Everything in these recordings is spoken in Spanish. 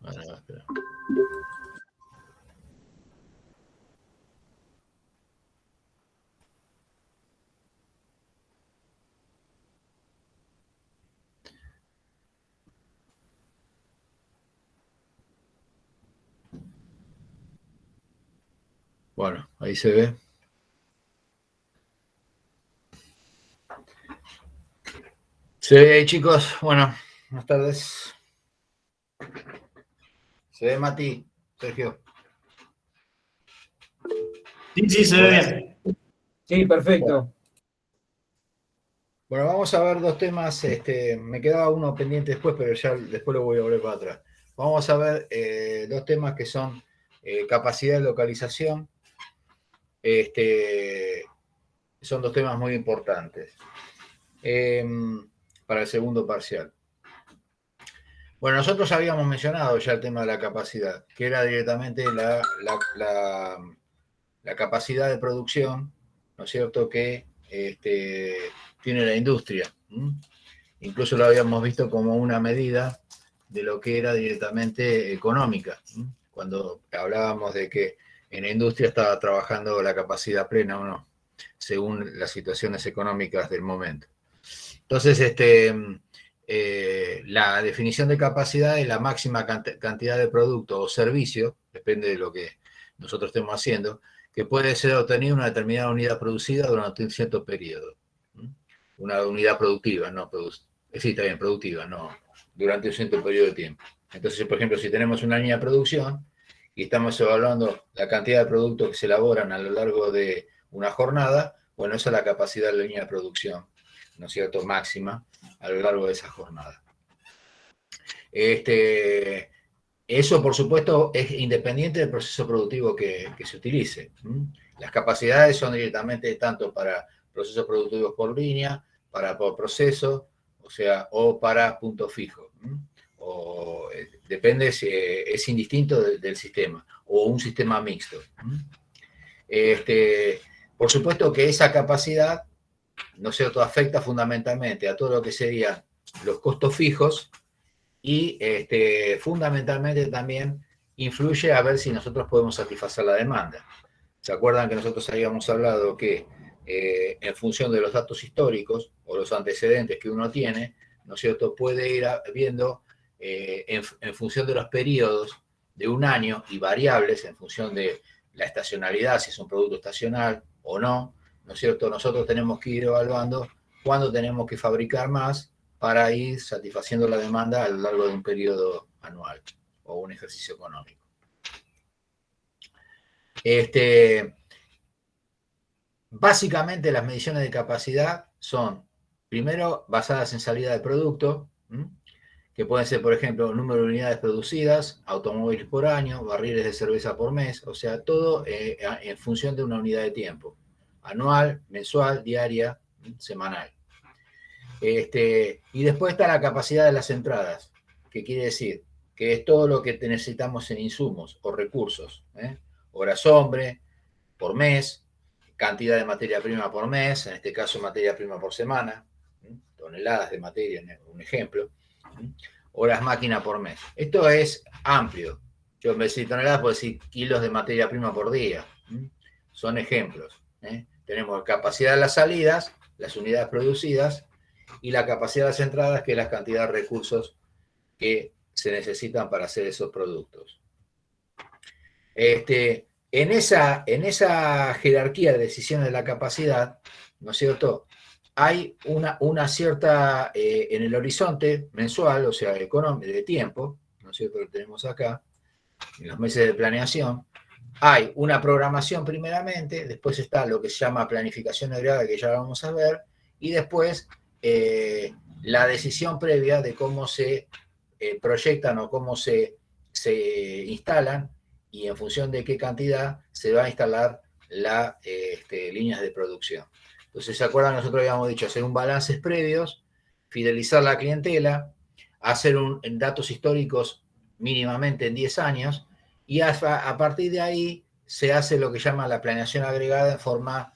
Bueno, espera. Bueno, ahí se ve. Se ve ahí, chicos. Bueno, buenas tardes. Se ve, Mati, Sergio. Sí, se ve bien. Sí, perfecto. Bueno, vamos a ver dos temas. Me quedaba uno pendiente después, pero ya después lo voy a volver para atrás. Vamos a ver dos temas que son capacidad de localización. Son dos temas muy importantes para el segundo parcial. Bueno, nosotros habíamos mencionado ya el tema de la capacidad, que era directamente la capacidad de producción, ¿no es cierto?, que tiene la industria. Incluso lo habíamos visto como una medida de lo que era directamente económica, cuando hablábamos de que en la industria estaba trabajando la capacidad plena o no, según las situaciones económicas del momento. Entonces, la definición de capacidad es la máxima cantidad de producto o servicio, depende de lo que nosotros estemos haciendo, que puede ser obtenida una determinada unidad producida durante un cierto periodo. Una unidad productiva, no sí, está bien, productiva, no, durante un cierto periodo de tiempo. Entonces, por ejemplo, si tenemos una línea de producción y estamos evaluando la cantidad de productos que se elaboran a lo largo de una jornada, bueno, esa es la capacidad de la línea de producción, ¿no es cierto?, máxima a lo largo de esa jornada. Eso, por supuesto, es independiente del proceso productivo que se utilice. Las capacidades son directamente tanto para procesos productivos por línea, por proceso, o sea, o para punto fijo. O depende, es indistinto del sistema, o un sistema mixto. Por supuesto que esa capacidad, ¿no es cierto?, afecta fundamentalmente a todo lo que serían los costos fijos y fundamentalmente también influye a ver si nosotros podemos satisfacer la demanda. ¿Se acuerdan que nosotros habíamos hablado que en función de los datos históricos o los antecedentes que uno tiene, ¿no es cierto?, puede ir viendo en función de los periodos de un año y variables en función de la estacionalidad, si es un producto estacional o no, ¿no es cierto? Nosotros tenemos que ir evaluando cuándo tenemos que fabricar más para ir satisfaciendo la demanda a lo largo de un periodo anual o un ejercicio económico. Básicamente las mediciones de capacidad son, primero, basadas en salida de producto, que pueden ser, por ejemplo, número de unidades producidas, automóviles por año, barriles de cerveza por mes, o sea, todo en función de una unidad de tiempo, anual, mensual, diaria, semanal. Y después está la capacidad de las entradas, que quiere decir que es todo lo que necesitamos en insumos o recursos, horas hombre por mes, cantidad de materia prima por mes, en este caso materia prima por semana, toneladas de materia, un ejemplo, horas máquina por mes. Esto es amplio. Yo en vez de decir toneladas puedo decir kilos de materia prima por día. Son ejemplos. Tenemos capacidad de las salidas, las unidades producidas, y la capacidad de las entradas, que es la cantidad de recursos que se necesitan para hacer esos productos. En esa jerarquía de decisiones de la capacidad, ¿no es cierto?, hay una cierta, en el horizonte mensual, o sea, de tiempo, ¿no es cierto?, lo tenemos acá, en los meses de planeación, hay una programación primeramente, después está lo que se llama planificación agregada, que ya vamos a ver, y después la decisión previa de cómo se proyectan o cómo se instalan y en función de qué cantidad se va a instalar las líneas de producción. Entonces, ¿se acuerdan? Nosotros habíamos dicho hacer un balances previos, fidelizar la clientela, hacer datos históricos mínimamente en 10 años, y a partir de ahí se hace lo que llama la planeación agregada en forma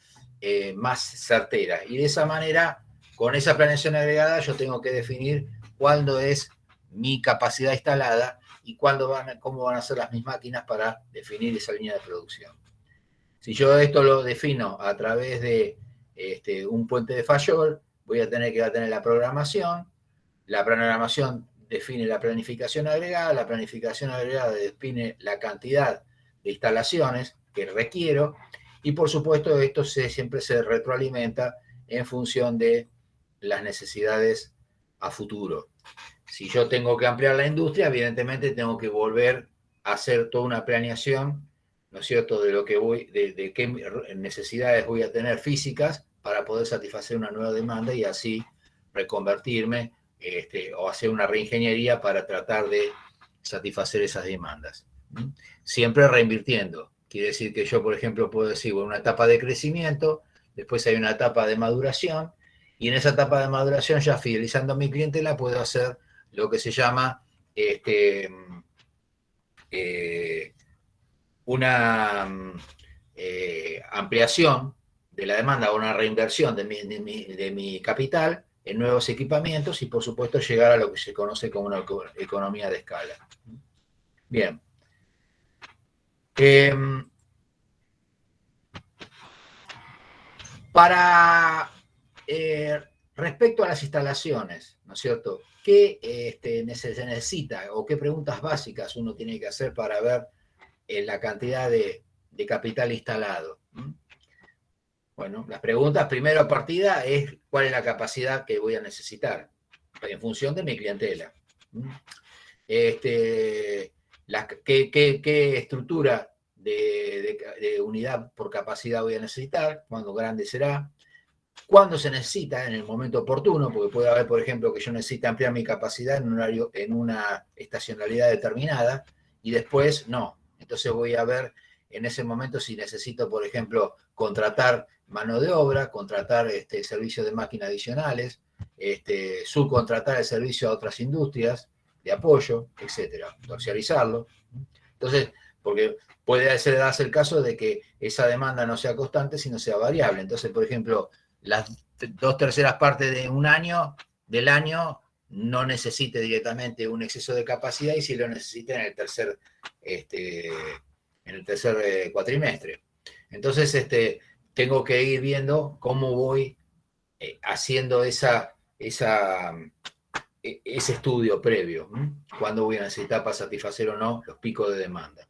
más certera. Y de esa manera, con esa planeación agregada, yo tengo que definir cuándo es mi capacidad instalada y cómo van a ser las mis máquinas para definir esa línea de producción. Si yo esto lo defino a través de un puente de Fayol, voy a tener la programación define la planificación agregada define la cantidad de instalaciones que requiero, y por supuesto esto siempre se retroalimenta en función de las necesidades a futuro. Si yo tengo que ampliar la industria, evidentemente tengo que volver a hacer toda una planeación, ¿no es cierto?, de qué necesidades voy a tener físicas para poder satisfacer una nueva demanda y así reconvertirme o hacer una reingeniería para tratar de satisfacer esas demandas. Siempre reinvirtiendo. Quiere decir que yo, por ejemplo, puedo decir, bueno, una etapa de crecimiento, después hay una etapa de maduración, y en esa etapa de maduración, ya fidelizando a mi clientela, puedo hacer lo que se llama una ampliación de la demanda o una reinversión de mi capital en nuevos equipamientos y, por supuesto, llegar a lo que se conoce como una economía de escala. Bien. Respecto a las instalaciones, ¿no es cierto? ¿Qué se necesita o qué preguntas básicas uno tiene que hacer para ver la cantidad de capital instalado? Bueno, las preguntas primero a partida es cuál es la capacidad que voy a necesitar en función de mi clientela. ¿Qué estructura de unidad por capacidad voy a necesitar? ¿Cuándo grande será? ¿Cuándo se necesita? En el momento oportuno, porque puede haber, por ejemplo, que yo necesite ampliar mi capacidad en una estacionalidad determinada y después no. Entonces voy a ver en ese momento si necesito, por ejemplo, contratar mano de obra, contratar servicios de máquinas adicionales, subcontratar el servicio a otras industrias de apoyo, etcétera, terciarizarlo. Entonces, porque puede darse el caso de que esa demanda no sea constante, sino sea variable. Entonces, por ejemplo, las 2/3 partes del año no necesite directamente un exceso de capacidad y si lo necesita en el tercer cuatrimestre. Entonces, tengo que ir viendo cómo voy haciendo ese estudio previo, cuándo voy a necesitar para satisfacer o no los picos de demanda.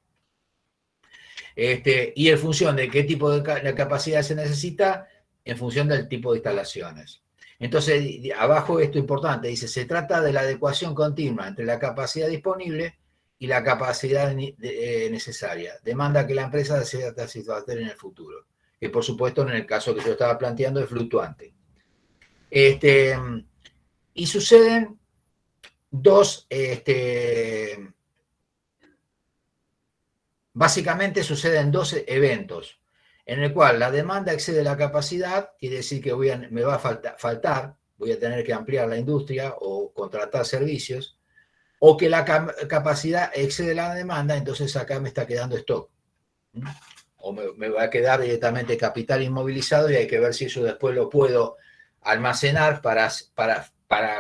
Y en función de qué tipo de capacidad se necesita, en función del tipo de instalaciones. Entonces, abajo esto importante, dice, se trata de la adecuación continua entre la capacidad disponible y la capacidad necesaria. Demanda que la empresa desea satisfacer en el futuro. Que por supuesto, en el caso que yo estaba planteando, es fluctuante. Y suceden básicamente suceden dos eventos, en el cual la demanda excede la capacidad, quiere decir que me va a faltar, voy a tener que ampliar la industria o contratar servicios, o que la capacidad excede la demanda, entonces acá me está quedando stock. O me va a quedar directamente capital inmovilizado y hay que ver si eso después lo puedo almacenar para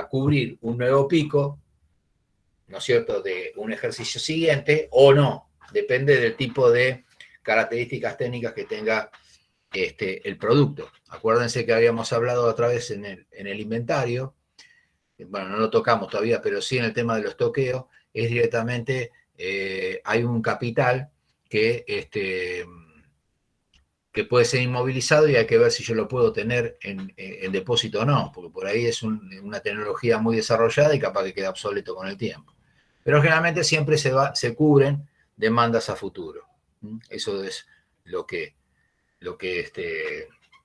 cubrir un nuevo pico, ¿no es cierto?, de un ejercicio siguiente o no. Depende del tipo de características técnicas que tenga el producto. Acuérdense que habíamos hablado otra vez en el inventario, bueno, no lo tocamos todavía, pero sí en el tema de los toqueos, es directamente, hay un capital que puede ser inmovilizado y hay que ver si yo lo puedo tener en depósito o no, porque por ahí es una tecnología muy desarrollada y capaz que queda obsoleto con el tiempo. Pero generalmente siempre se cubren demandas a futuro. Eso es lo que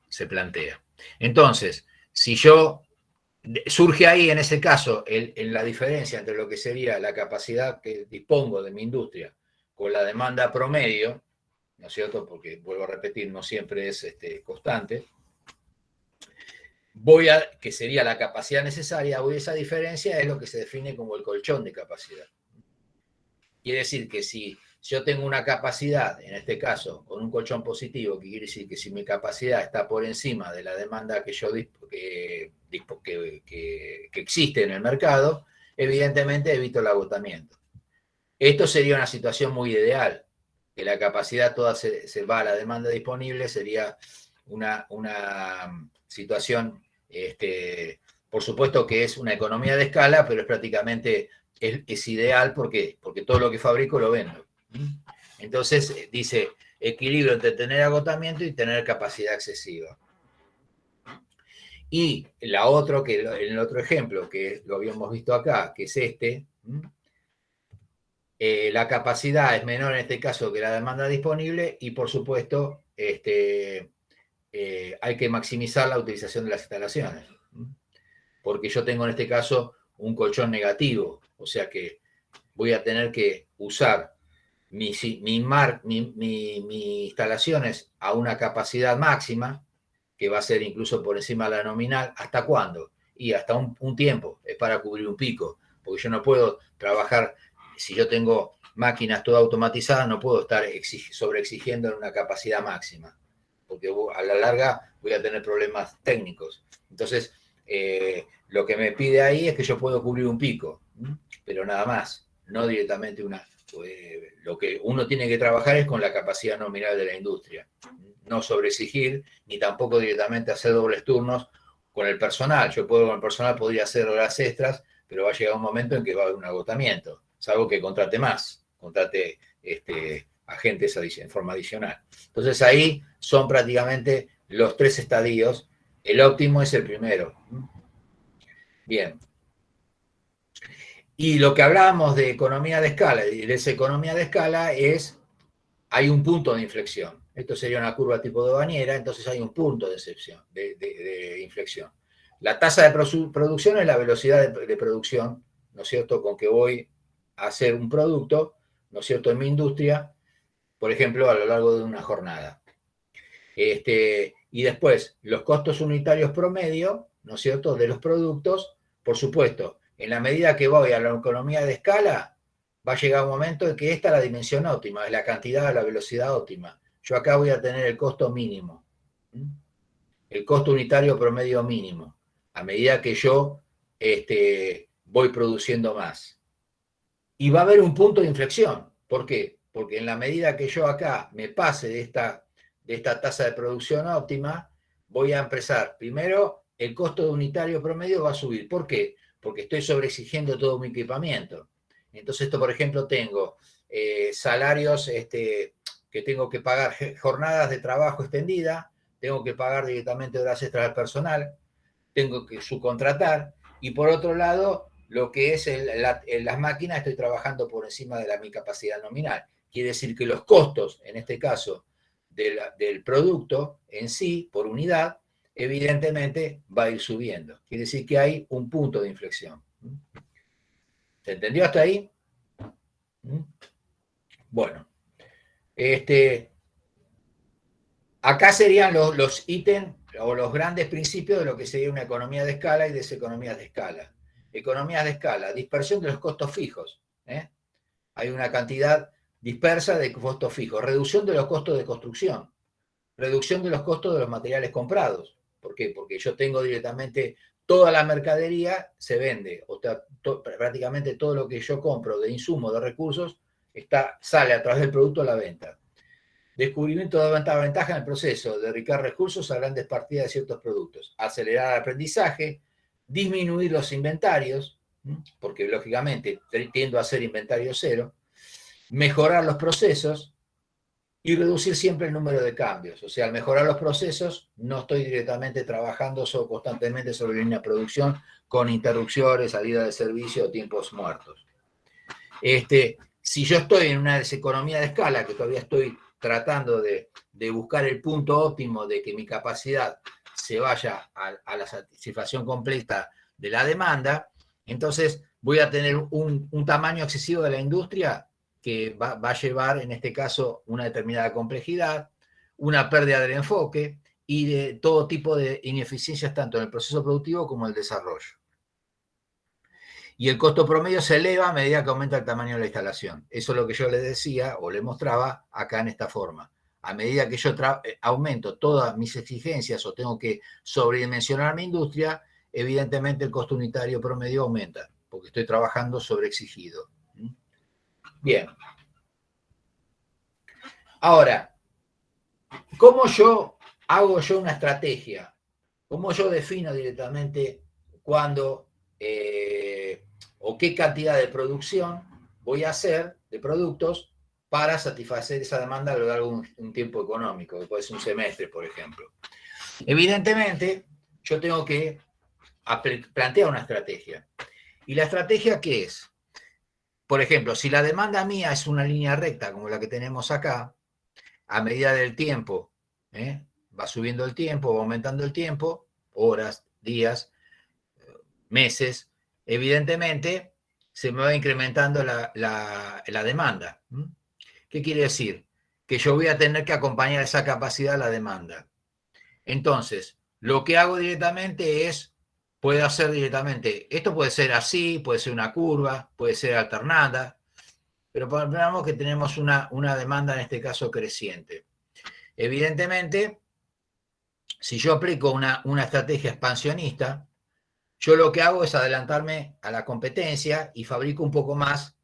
se plantea. Entonces, si surge ahí en ese caso en la diferencia entre lo que sería la capacidad que dispongo de mi industria con la demanda promedio, ¿no es cierto? Porque, vuelvo a repetir, no siempre es constante, que sería la capacidad necesaria, esa diferencia es lo que se define como el colchón de capacidad. Quiere decir que si yo tengo una capacidad, en este caso, con un colchón positivo, que quiere decir que si mi capacidad está por encima de la demanda que existe en el mercado, evidentemente evito el agotamiento. Esto sería una situación muy ideal, que la capacidad toda se va a la demanda disponible, sería una situación, por supuesto que es una economía de escala, pero es prácticamente, es ideal porque todo lo que fabrico lo vendo. Entonces, dice, equilibrio entre tener agotamiento y tener capacidad excesiva. Y la otra, que en el otro ejemplo, que lo habíamos visto acá, que es la capacidad es menor en este caso que la demanda disponible y por supuesto hay que maximizar la utilización de las instalaciones. Porque yo tengo en este caso un colchón negativo, o sea que voy a tener que usar mis instalaciones a una capacidad máxima, que va a ser incluso por encima de la nominal. ¿Hasta cuándo? Y hasta un tiempo, es para cubrir un pico, porque yo no puedo trabajar, si yo tengo máquinas todas automatizadas, no puedo estar sobreexigiendo en una capacidad máxima, porque a la larga voy a tener problemas técnicos. Entonces, lo que me pide ahí es que yo puedo cubrir un pico, pero nada más, no directamente lo que uno tiene que trabajar es con la capacidad nominal de la industria, no sobreexigir, ni tampoco directamente hacer dobles turnos con el personal. Yo con el personal podría hacer horas extras, pero va a llegar un momento en que va a haber un agotamiento, salvo que contrate agentes en forma adicional. Entonces ahí son prácticamente los 3 estadios. El óptimo es el primero. Bien. Y lo que hablábamos de economía de escala y de esa economía de escala hay un punto de inflexión. Esto sería una curva tipo de bañera, entonces hay un punto de inflexión. La tasa de producción es la velocidad de producción, ¿no es cierto?, con que voy a hacer un producto, ¿no es cierto?, en mi industria, por ejemplo, a lo largo de una jornada. Y después, los costos unitarios promedio, ¿no es cierto?, de los productos, por supuesto, en la medida que voy a la economía de escala, va a llegar un momento en que esta es la dimensión óptima, es la cantidad, la velocidad óptima. Yo acá voy a tener el costo mínimo, el costo unitario promedio mínimo, a medida que yo voy produciendo más. Y va a haber un punto de inflexión. ¿Por qué? Porque en la medida que yo acá me pase de esta tasa de producción óptima, voy a empezar. Primero, el costo unitario promedio va a subir. ¿Por qué? Porque estoy sobreexigiendo todo mi equipamiento. Entonces, esto, por ejemplo, tengo salarios que tengo que pagar, jornadas de trabajo extendida, tengo que pagar directamente horas extras al personal, tengo que subcontratar, y por otro lado, lo que es las máquinas, estoy trabajando por encima de mi capacidad nominal. Quiere decir que los costos, en este caso, del producto en sí, por unidad, evidentemente va a ir subiendo. Quiere decir que hay un punto de inflexión. ¿Se entendió hasta ahí? Bueno, acá serían los ítems o los grandes principios de lo que sería una economía de escala y deseconomías de escala. Economías de escala, dispersión de los costos fijos. Hay una cantidad dispersa de costos fijos. Reducción de los costos de construcción. Reducción de los costos de los materiales comprados. ¿Por qué? Porque yo tengo directamente toda la mercadería se vende. O sea, prácticamente todo lo que yo compro de insumos, de recursos, sale a través del producto a la venta. Descubrimiento de ventaja en el proceso, dedicar recursos a grandes partidas de ciertos productos, acelerar el aprendizaje, disminuir los inventarios, porque lógicamente tiendo a hacer inventario cero, mejorar los procesos y reducir siempre el número de cambios. O sea, al mejorar los procesos, no estoy directamente trabajando constantemente sobre línea de producción con interrupciones, salida de servicio o tiempos muertos. Si yo estoy en una deseconomía de escala, que todavía estoy tratando de buscar el punto óptimo de que mi capacidad se vaya a la satisfacción completa de la demanda, entonces voy a tener un tamaño excesivo de la industria que va a llevar, en este caso, una determinada complejidad, una pérdida del enfoque y de todo tipo de ineficiencias tanto en el proceso productivo como en el desarrollo. Y el costo promedio se eleva a medida que aumenta el tamaño de la instalación. Eso es lo que yo les decía o les mostraba acá en esta forma. A medida que yo aumento todas mis exigencias o tengo que sobredimensionar mi industria, evidentemente el costo unitario promedio aumenta, porque estoy trabajando sobreexigido. Bien. Ahora, ¿cómo hago yo una estrategia? ¿Cómo yo defino directamente cuándo o qué cantidad de producción voy a hacer de productos para satisfacer esa demanda a lo largo de un tiempo económico, que puede ser un semestre, por ejemplo? Evidentemente, yo tengo que plantear una estrategia. ¿Y la estrategia qué es? Por ejemplo, si la demanda mía es una línea recta como la que tenemos acá, a medida del tiempo, va subiendo el tiempo, va aumentando el tiempo, horas, días, meses, evidentemente se me va incrementando la demanda. ¿Qué quiere decir? Que yo voy a tener que acompañar esa capacidad a la demanda. Entonces, lo que hago directamente puedo hacer directamente, esto puede ser así, puede ser una curva, puede ser alternada, pero pongamos que tenemos una demanda en este caso creciente. Evidentemente, si yo aplico una estrategia expansionista, yo lo que hago es adelantarme a la competencia y fabrico un poco más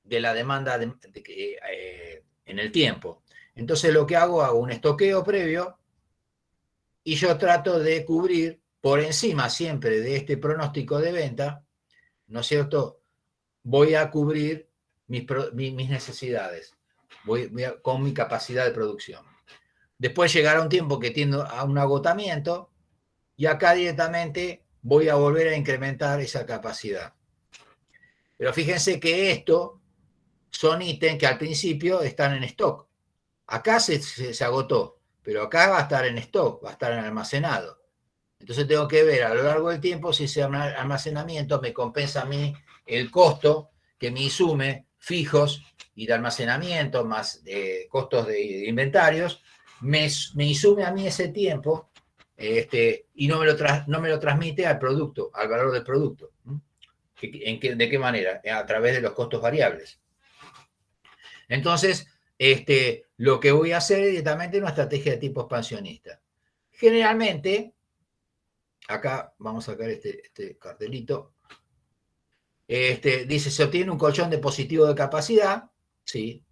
de la demanda en el tiempo. Entonces lo que hago un estoqueo previo y yo trato de cubrir por encima siempre de este pronóstico de venta, ¿no es cierto? Voy a cubrir mis necesidades, con mi capacidad de producción. Después llegará un tiempo que tiendo a un agotamiento y acá directamente voy a volver a incrementar esa capacidad. Pero fíjense que esto son ítems que al principio están en stock. Acá se agotó, pero acá va a estar en stock, va a estar en almacenado. Entonces tengo que ver a lo largo del tiempo si ese almacenamiento me compensa a mí el costo que me insume fijos y de almacenamiento más costos de inventarios, me insume a mí ese tiempo y no me lo transmite al producto, al valor del producto. ¿De qué manera? A través de los costos variables. Entonces, lo que voy a hacer es directamente una estrategia de tipo expansionista. Generalmente, acá vamos a sacar este cartelito, dice, se obtiene un colchón de positivo de capacidad, ¿sí?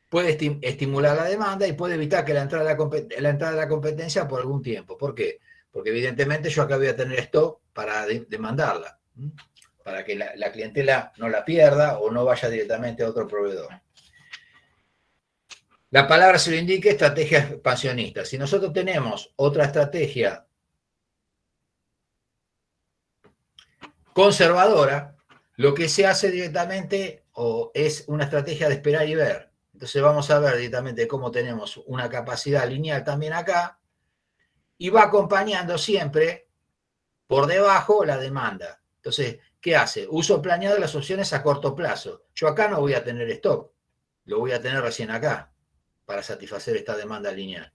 Puede estimular la demanda y puede evitar que la entrada de la competencia por algún tiempo. ¿Por qué? Porque evidentemente yo acá voy a tener stock para demandarla, para que la clientela no la pierda o no vaya directamente a otro proveedor. La palabra se lo indica, estrategia expansionista. Si nosotros tenemos otra estrategia conservadora, lo que se hace directamente es una estrategia de esperar y ver. Entonces vamos a ver directamente cómo tenemos una capacidad lineal también acá y va acompañando siempre por debajo la demanda. Entonces, ¿qué hace? Uso planeado las opciones a corto plazo. Yo acá no voy a tener stock, lo voy a tener recién acá para satisfacer esta demanda lineal.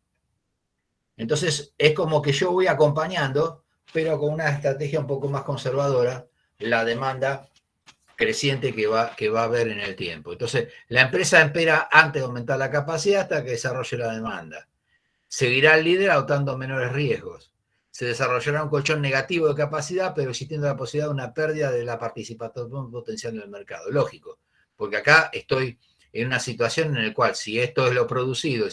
Entonces, es como que yo voy acompañando, pero con una estrategia un poco más conservadora, la demanda creciente que va a haber en el tiempo. Entonces, la empresa espera antes de aumentar la capacidad hasta que desarrolle la demanda. Seguirá el líder adoptando menores riesgos. Se desarrollará un colchón negativo de capacidad, pero existiendo la posibilidad de una pérdida de la participación potencial en el mercado. Lógico, porque acá estoy en una situación en la cual, si esto es lo producido,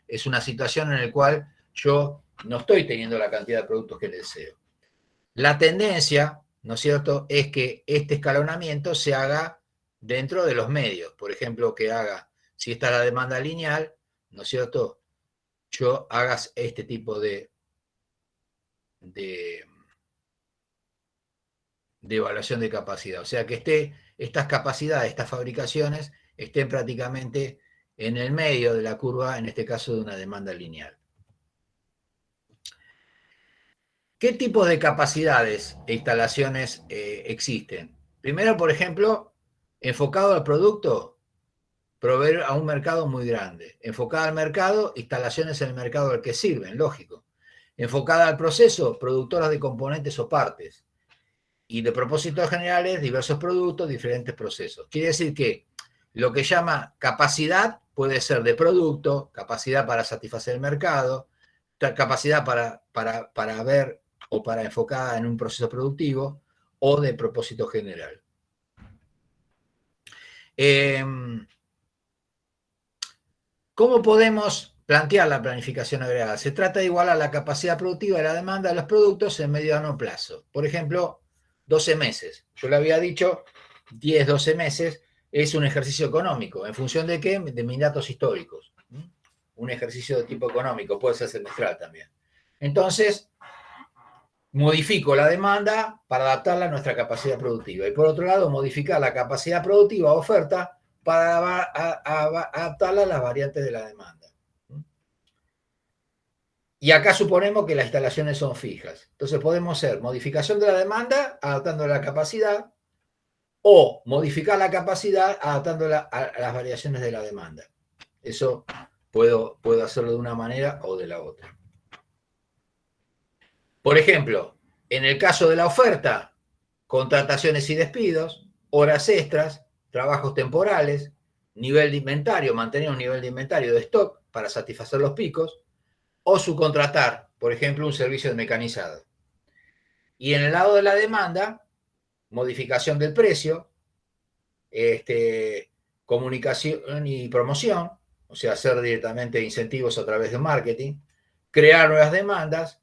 es una situación en la cual yo no estoy teniendo la cantidad de productos que deseo. La tendencia, ¿no es cierto?, es que este escalonamiento se haga dentro de los medios. Por ejemplo, que haga, si está la demanda lineal, ¿no es cierto?, yo hagas este tipo de evaluación de capacidad. O sea, que estas capacidades, estas fabricaciones, estén prácticamente en el medio de la curva, en este caso de una demanda lineal. ¿Qué tipos de capacidades e instalaciones existen? Primero, por ejemplo, enfocado al producto, proveer a un mercado muy grande. Enfocada al mercado, instalaciones en el mercado al que sirven, lógico. Enfocada al proceso, productoras de componentes o partes. Y de propósitos generales, diversos productos, diferentes procesos. Quiere decir que lo que llama capacidad puede ser de producto, capacidad para satisfacer el mercado, capacidad para ver o para enfocada en un proceso productivo o de propósito general. ¿Cómo podemos plantear la planificación agregada? Se trata de igualar la capacidad productiva de la demanda de los productos en mediano plazo. Por ejemplo, 12 meses. Yo le había dicho 10, 12 meses es un ejercicio económico. ¿En función de qué? De mis datos históricos. Un ejercicio de tipo económico, puede ser semestral también. Entonces, modifico la demanda para adaptarla a nuestra capacidad productiva. Y por otro lado, modificar la capacidad productiva o oferta para adaptarla a las variantes de la demanda. Y acá suponemos que las instalaciones son fijas. Entonces podemos hacer modificación de la demanda adaptando la capacidad o modificar la capacidad adaptándola a las variaciones de la demanda. Eso puedo hacerlo de una manera o de la otra. Por ejemplo, en el caso de la oferta, contrataciones y despidos, horas extras, trabajos temporales, nivel de inventario, mantener un nivel de inventario de stock para satisfacer los picos, o subcontratar, por ejemplo, un servicio de mecanizado. Y en el lado de la demanda, modificación del precio, comunicación y promoción, o sea, hacer directamente incentivos a través de marketing, crear nuevas demandas,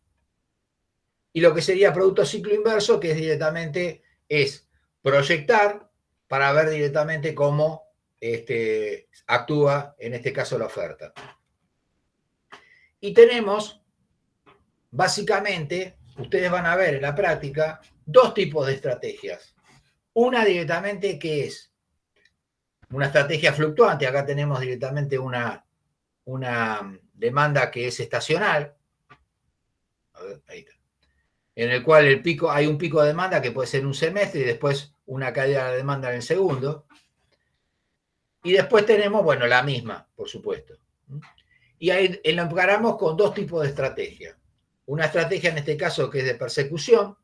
y lo que sería producto ciclo inverso, que es directamente proyectar para ver directamente cómo actúa, en este caso, la oferta. Y tenemos, básicamente, ustedes van a ver en la práctica, dos tipos de estrategias. Una directamente que es una estrategia fluctuante. Acá tenemos directamente una demanda que es estacional. A ver, ahí está. En el cual hay un pico de demanda que puede ser un semestre y después una caída de la demanda en el segundo. Y después tenemos, bueno, la misma, por supuesto. Y ahí lo encaramos con dos tipos de estrategia. Una estrategia en este caso que es de persecución,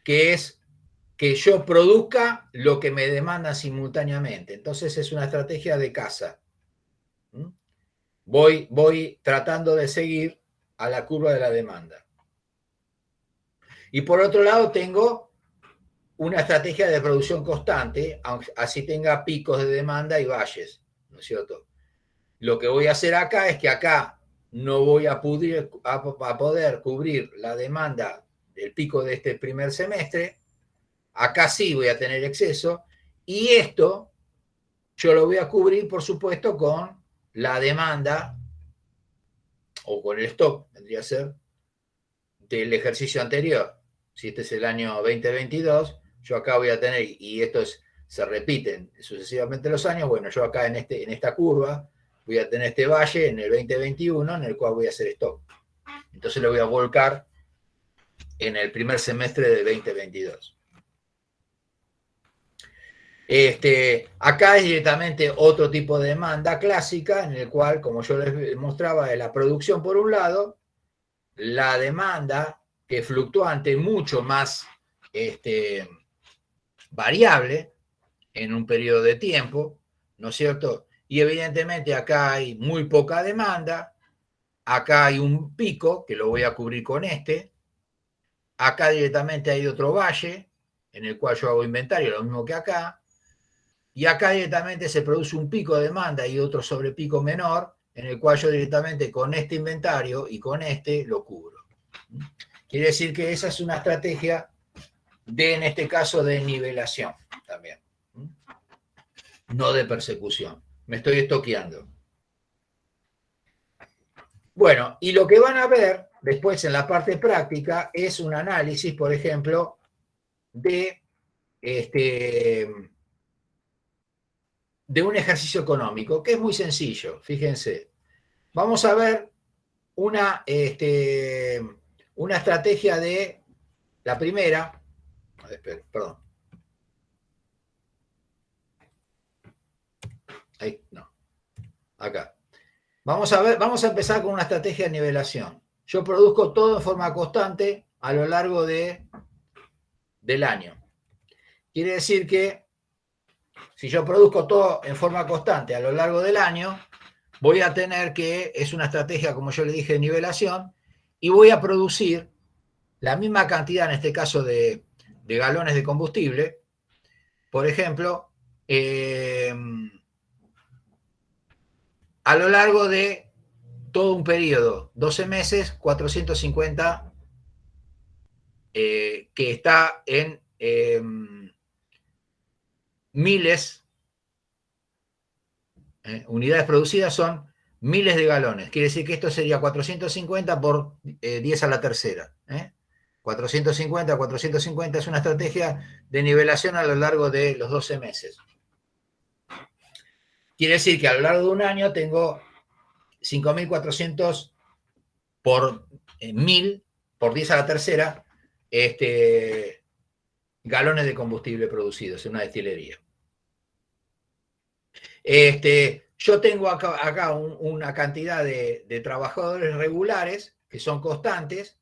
que es que yo produzca lo que me demanda simultáneamente. Entonces es una estrategia de caza. Voy tratando de seguir a la curva de la demanda. Y por otro lado tengo una estrategia de producción constante, aunque así tenga picos de demanda y valles, ¿no es cierto? Lo que voy a hacer acá es que acá no voy a poder cubrir la demanda del pico de este primer semestre, acá sí voy a tener exceso, y esto yo lo voy a cubrir, por supuesto, con la demanda o con el stock, vendría a ser, del ejercicio anterior. Si este es el año 2022, yo acá voy a tener, y se repiten sucesivamente los años, bueno, yo acá en esta curva voy a tener este valle en el 2021 en el cual voy a hacer stock. Entonces lo voy a volcar en el primer semestre de 2022. Acá es directamente otro tipo de demanda clásica en el cual, como yo les mostraba, de la producción por un lado, la demanda que es fluctuante, mucho más variable en un periodo de tiempo, ¿no es cierto? Y evidentemente acá hay muy poca demanda, acá hay un pico que lo voy a cubrir con acá directamente hay otro valle en el cual yo hago inventario, lo mismo que acá, y acá directamente se produce un pico de demanda y otro sobrepico menor, en el cual yo directamente con este inventario y con lo cubro. Quiere decir que esa es una estrategia en este caso, de nivelación también, no de persecución. Me estoy estoqueando. Bueno, y lo que van a ver después en la parte práctica es un análisis, por ejemplo, de un ejercicio económico, que es muy sencillo, fíjense. Vamos a ver una estrategia de la primera. Perdón. Ahí, no. Acá. Vamos a empezar con una estrategia de nivelación. Yo produzco todo en forma constante a lo largo del año. Quiere decir que si yo produzco todo en forma constante a lo largo del año, voy a tener es una estrategia, como yo le dije, de nivelación, y voy a producir la misma cantidad, en este caso, de galones de combustible. Por ejemplo, a lo largo de todo un periodo, 12 meses, 450, que está en miles, unidades producidas son miles de galones. Quiere decir que esto sería 450 por 10 a la tercera. 450, 450 es una estrategia de nivelación a lo largo de los 12 meses. Quiere decir que a lo largo de un año tengo 5.400 por 1.000, por 10 a la tercera, galones de combustible producidos en una destilería. Yo tengo acá una cantidad de trabajadores regulares que son constantes,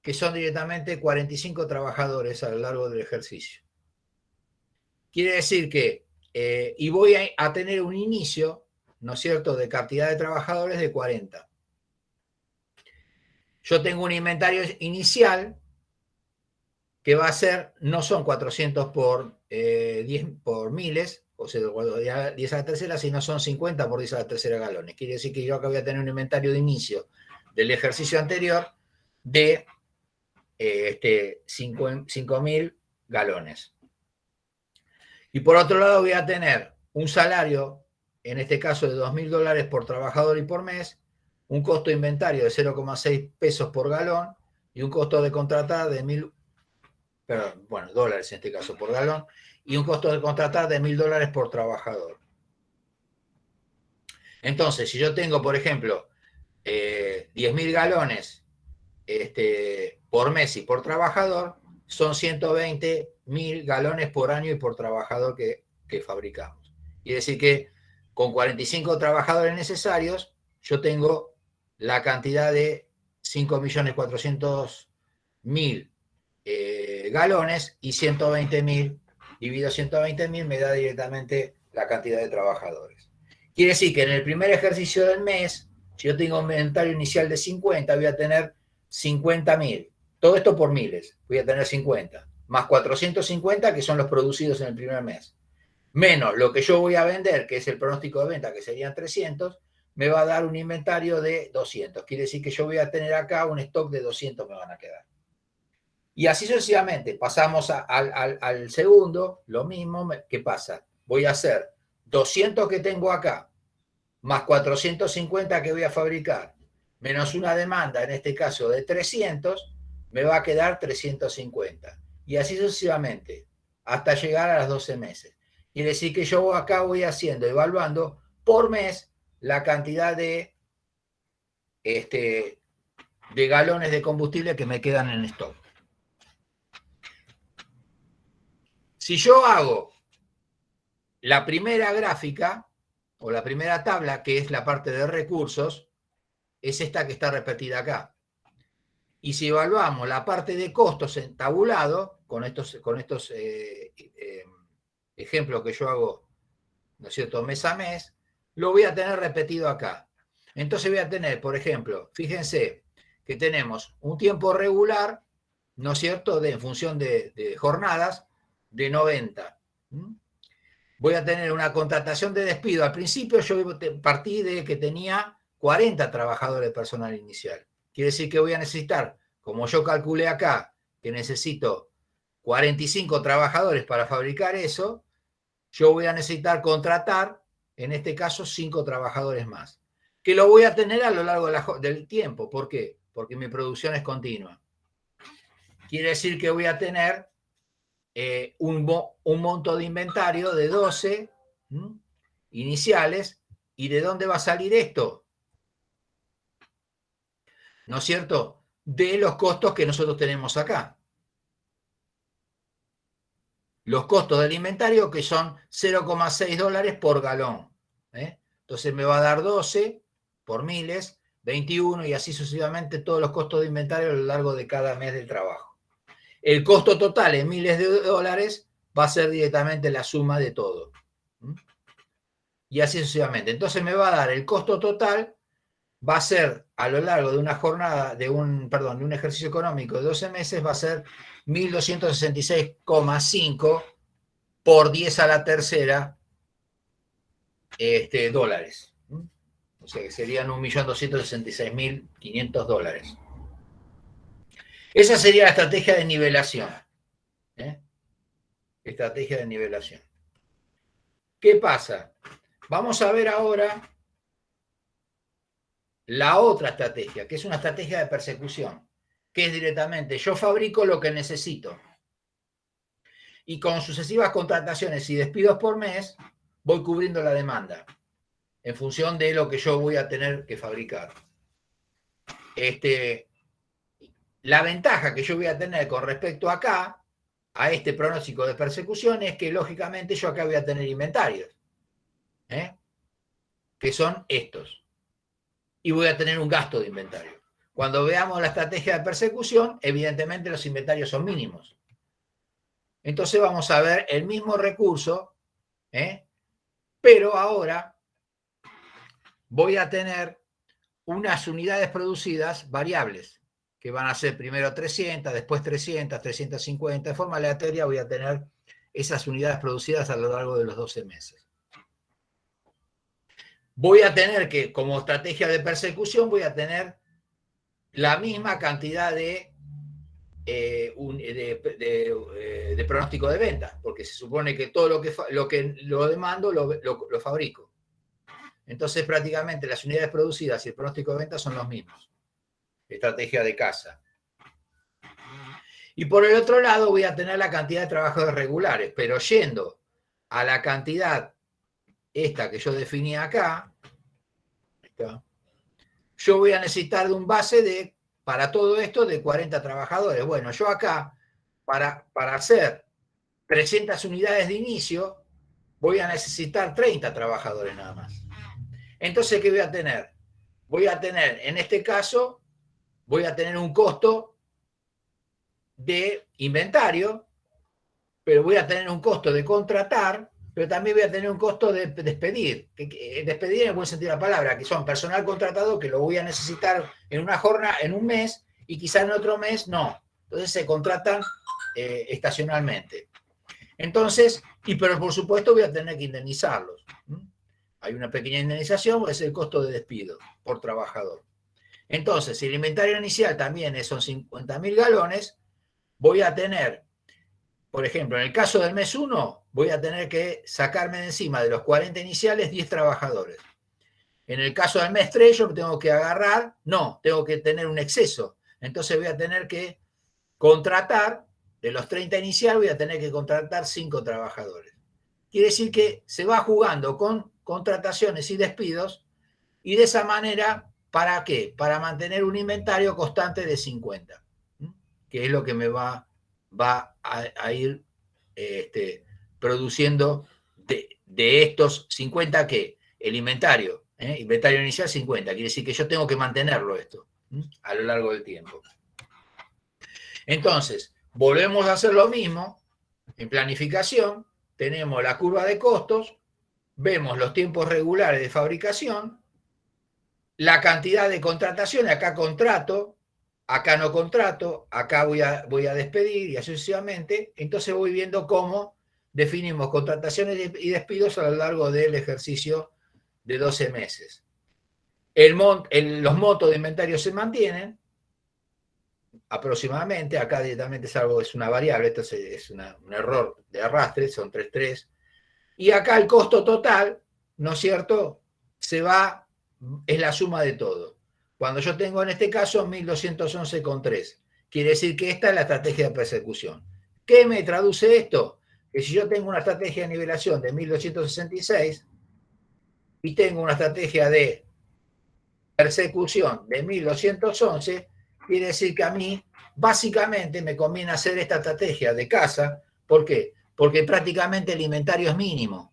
que son directamente 45 trabajadores a lo largo del ejercicio. Quiere decir que, y voy a tener un inicio, ¿no es cierto?, de cantidad de trabajadores de 40. Yo tengo un inventario inicial que va a ser, no son 400 por 10 por miles, o sea, 10 a la tercera, sino son 50 por 10 a la tercera galones. Quiere decir que yo acá voy a tener un inventario de inicio del ejercicio anterior de 5.000 galones. Y por otro lado voy a tener un salario, en este caso de $2.000 por trabajador y por mes, un costo de inventario de 0,6 pesos por galón y un costo de contratar de dólares en este caso por galón, y un costo de contratar de $1.000 por trabajador. Entonces, si yo tengo, por ejemplo, 10.000 galones por mes y por trabajador, son 120.000 galones por año y por trabajador que fabricamos. Quiere decir que con 45 trabajadores necesarios, yo tengo la cantidad de 5.400.000 galones, y 120.000 dividido 120.000 me da directamente la cantidad de trabajadores. Quiere decir que en el primer ejercicio del mes, si yo tengo un inventario inicial de 50, voy a tener 50.000. Todo esto por miles. Voy a tener 50. Más 450, que son los producidos en el primer mes. Menos lo que yo voy a vender, que es el pronóstico de venta, que serían 300, me va a dar un inventario de 200. Quiere decir que yo voy a tener acá un stock de 200 me van a quedar. Y así sucesivamente. Pasamos al segundo, lo mismo. ¿Qué pasa? Voy a hacer 200 que tengo acá, más 450 que voy a fabricar, menos una demanda, en este caso de 300, me va a quedar 350. Y así sucesivamente, hasta llegar a los 12 meses. Quiere decir que yo acá voy haciendo, evaluando por mes la cantidad de galones de combustible que me quedan en stock. Si yo hago la primera gráfica o la primera tabla, que es la parte de recursos, es esta que está repetida acá. Y si evaluamos la parte de costos en tabulado, con estos ejemplos que yo hago, ¿no es cierto?, mes a mes, lo voy a tener repetido acá. Entonces voy a tener, por ejemplo, fíjense que tenemos un tiempo regular, ¿no es cierto?, en función de jornadas, de 90. Voy a tener una contratación de despido. Al principio yo partí de que tenía 40 trabajadores de personal inicial. Quiere decir que voy a necesitar, como yo calculé acá, que necesito 45 trabajadores para fabricar eso, yo voy a necesitar contratar, en este caso, 5 trabajadores más, que lo voy a tener a lo largo del tiempo. ¿Por qué? Porque mi producción es continua. Quiere decir que voy a tener un monto de inventario de 12 iniciales. ¿Y de dónde va a salir esto? ¿No es cierto? De los costos que nosotros tenemos acá. Los costos del inventario, que son 0,6 dólares por galón. Entonces me va a dar 12 por miles, 21, y así sucesivamente todos los costos de inventario a lo largo de cada mes del trabajo. El costo total en miles de dólares va a ser directamente la suma de todo. Y así sucesivamente. Entonces me va a dar el costo total, va a ser a lo largo de una jornada, de un ejercicio económico de 12 meses, va a ser 1.266,5 por 10 a la tercera dólares. O sea que serían 1.266.500 dólares. Esa sería la estrategia de nivelación. Estrategia de nivelación. ¿Qué pasa? Vamos a ver ahora la otra estrategia, que es una estrategia de persecución, que es directamente, yo fabrico lo que necesito y con sucesivas contrataciones y despidos por mes voy cubriendo la demanda en función de lo que yo voy a tener que fabricar. La ventaja que yo voy a tener con respecto acá, a este pronóstico de persecución, es que lógicamente yo acá voy a tener inventarios, que son estos. Y voy a tener un gasto de inventario. Cuando veamos la estrategia de persecución, evidentemente los inventarios son mínimos. Entonces vamos a ver el mismo recurso, pero ahora voy a tener unas unidades producidas variables, que van a ser primero 300, después 300, 350. De forma aleatoria voy a tener esas unidades producidas a lo largo de los 12 meses. Voy a tener que, como estrategia de persecución, voy a tener la misma cantidad de pronóstico de venta, porque se supone que todo lo que demando lo fabrico. Entonces prácticamente las unidades producidas y el pronóstico de venta son los mismos. Estrategia de casa. Y por el otro lado voy a tener la cantidad de trabajadores regulares, pero yendo a la cantidad esta que yo definí acá, yo voy a necesitar de un base para todo esto de 40 trabajadores. Bueno, yo acá, para hacer 300 unidades de inicio, voy a necesitar 30 trabajadores nada más. Entonces, ¿qué voy a tener? Voy a tener, en este caso, voy a tener un costo de inventario, pero voy a tener un costo de contratar, pero también voy a tener un costo de despedir. Despedir en el buen sentido de la palabra, que son personal contratado que lo voy a necesitar en una jornada, en un mes, y quizá en otro mes no. Entonces se contratan estacionalmente. Entonces, pero por supuesto voy a tener que indemnizarlos. Hay una pequeña indemnización, es el costo de despido por trabajador. Entonces, si el inventario inicial también son 50.000 galones, voy a tener, por ejemplo, en el caso del mes 1, voy a tener que sacarme de encima de los 40 iniciales 10 trabajadores. En el caso del mes 3, yo tengo que tengo que tener un exceso. Entonces voy a tener que contratar, de los 30 iniciales, voy a tener que contratar 5 trabajadores. Quiere decir que se va jugando con contrataciones y despidos, y de esa manera, ¿para qué? Para mantener un inventario constante de 50, que es lo que me va a ir produciendo de estos 50, ¿qué? El inventario, inventario inicial 50, quiere decir que yo tengo que mantenerlo esto a lo largo del tiempo. Entonces, volvemos a hacer lo mismo en planificación, tenemos la curva de costos, vemos los tiempos regulares de fabricación, la cantidad de contrataciones, acá contrato, acá no contrato, acá voy a despedir y así sucesivamente. Entonces voy viendo cómo definimos contrataciones y despidos a lo largo del ejercicio de 12 meses. Los montos de inventario se mantienen aproximadamente, acá directamente es una variable, esto es un error de arrastre, son 3,3. Y acá el costo total, ¿no es cierto?, es la suma de todo. Cuando yo tengo en este caso 1.211,3, quiere decir que esta es la estrategia de persecución. ¿Qué me traduce esto? Que si yo tengo una estrategia de nivelación de 1.266 y tengo una estrategia de persecución de 1.211, quiere decir que a mí básicamente me conviene hacer esta estrategia de casa. ¿Por qué? Porque prácticamente el inventario es mínimo.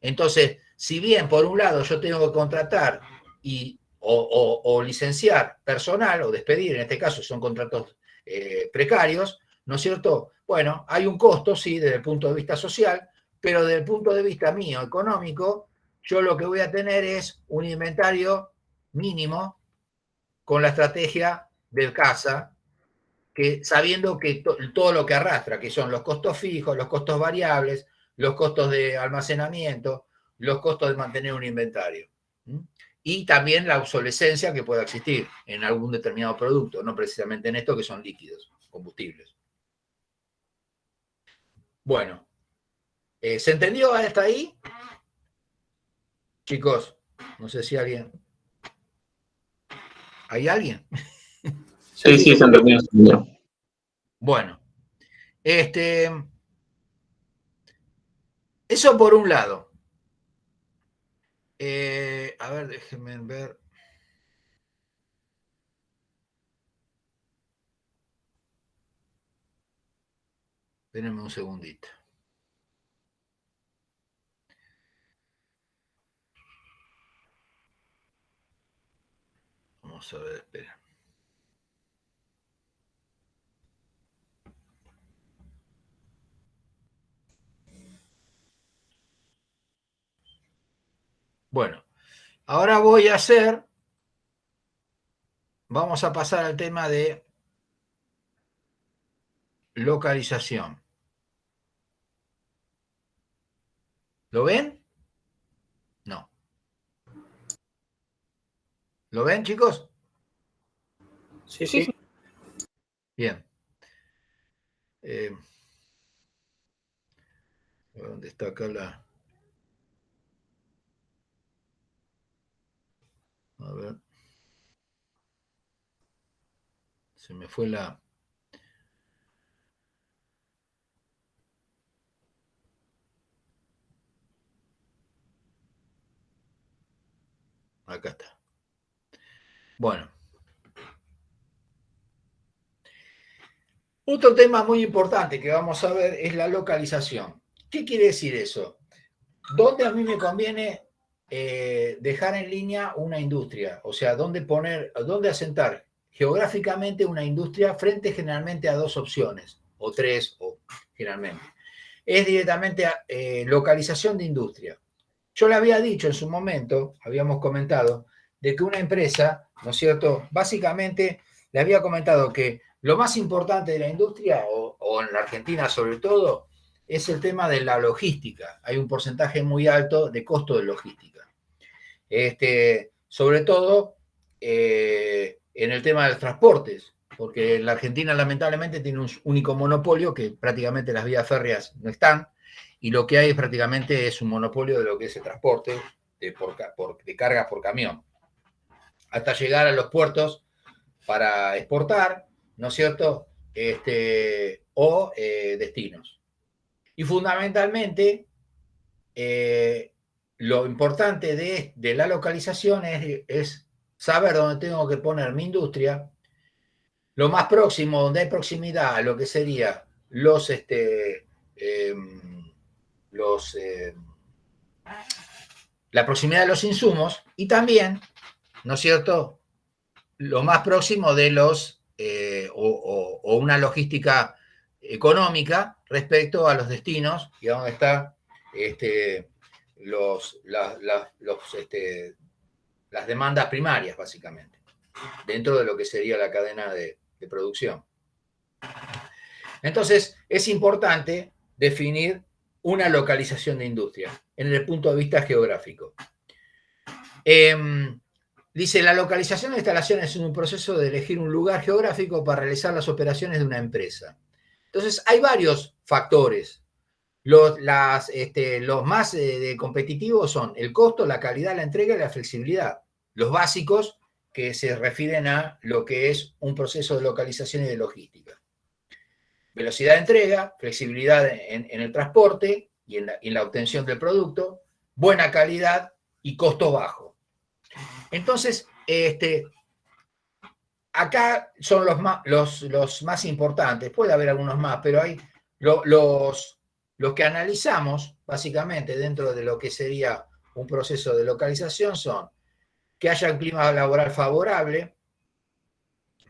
Entonces, si bien por un lado yo tengo que contratar o licenciar personal o despedir, en este caso son contratos precarios, ¿no es cierto? Bueno, hay un costo, sí, desde el punto de vista social, pero desde el punto de vista mío, económico, yo lo que voy a tener es un inventario mínimo con la estrategia del casa, que sabiendo que todo lo que arrastra, que son los costos fijos, los costos variables, los costos de almacenamiento, los costos de mantener un inventario. Y también la obsolescencia que pueda existir en algún determinado producto, no precisamente en esto que son líquidos, combustibles. Bueno, ¿se entendió hasta ahí? Chicos, no sé si alguien... ¿Hay alguien? Sí, sí, se entendió, se entendió. Bueno, eso por un lado. A ver, déjenme ver. Espérenme un segundito. Vamos a ver, espera. Bueno, ahora vamos a pasar al tema de localización. ¿Lo ven? No. ¿Lo ven, chicos? Sí, sí. Bien. ¿Dónde está acá la...? A ver. Se me fue la... Acá está. Bueno. Otro tema muy importante que vamos a ver es la localización. ¿Qué quiere decir eso? ¿Dónde a mí me conviene dejar en línea una industria? O sea, dónde asentar geográficamente una industria frente generalmente a dos opciones, o tres, o generalmente. Es directamente localización de industria. Yo le había dicho en su momento, habíamos comentado, de que una empresa, ¿no es cierto? Básicamente le había comentado que lo más importante de la industria, o en la Argentina sobre todo, es el tema de la logística. Hay un porcentaje muy alto de costo de logística. Sobre todo en el tema de los transportes, porque la Argentina lamentablemente tiene un único monopolio, que prácticamente las vías férreas no están, y lo que hay prácticamente es un monopolio de lo que es el transporte de carga por camión, hasta llegar a los puertos para exportar, ¿no es cierto? O destinos. Y fundamentalmente, lo importante de la localización es saber dónde tengo que poner mi industria, lo más próximo, donde hay proximidad a lo que sería la proximidad de los insumos, y también, ¿no es cierto?, lo más próximo de o una logística económica respecto a los destinos y a donde están las demandas primarias, básicamente, dentro de lo que sería la cadena de producción. Entonces, es importante definir una localización de industria en el punto de vista geográfico. Dice, la localización de instalaciones es un proceso de elegir un lugar geográfico para realizar las operaciones de una empresa. Entonces, hay varios factores. Los más competitivos son el costo, la calidad, la entrega y la flexibilidad. Los básicos que se refieren a lo que es un proceso de localización y de logística. Velocidad de entrega, flexibilidad en el transporte y en la obtención del producto, buena calidad y costo bajo. Entonces, acá son los más importantes. Puede haber algunos más, pero hay los que analizamos, básicamente, dentro de lo que sería un proceso de localización, son que haya un clima laboral favorable.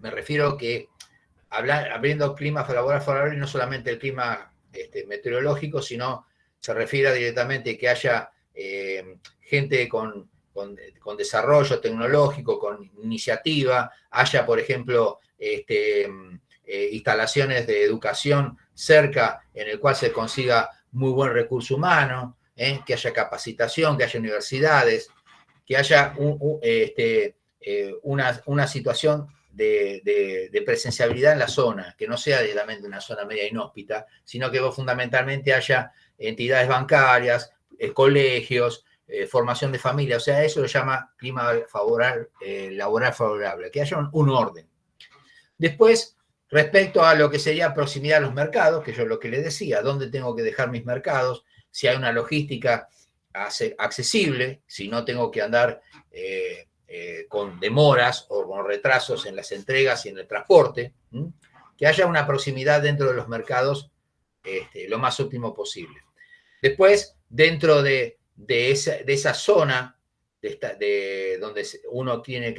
Me refiero que, abriendo clima laboral favorable, no solamente el clima meteorológico, sino se refiere directamente que haya gente con desarrollo tecnológico, con iniciativa, haya, por ejemplo, instalaciones de educación cerca en el cual se consiga muy buen recurso humano, que haya capacitación, que haya universidades. que haya una situación de presenciabilidad en la zona, que no sea directamente una zona media inhóspita, sino que fundamentalmente haya entidades bancarias, colegios, formación de familia, o sea, eso lo llama clima favorable, laboral favorable, que haya un orden. Después, respecto a lo que sería proximidad a los mercados, que yo lo que le decía, dónde tengo que dejar mis mercados, si hay una logística accesible, si no tengo que andar con demoras o con retrasos en las entregas y en el transporte, que haya una proximidad dentro de los mercados lo más óptimo posible. Después, dentro de esa zona donde uno tiene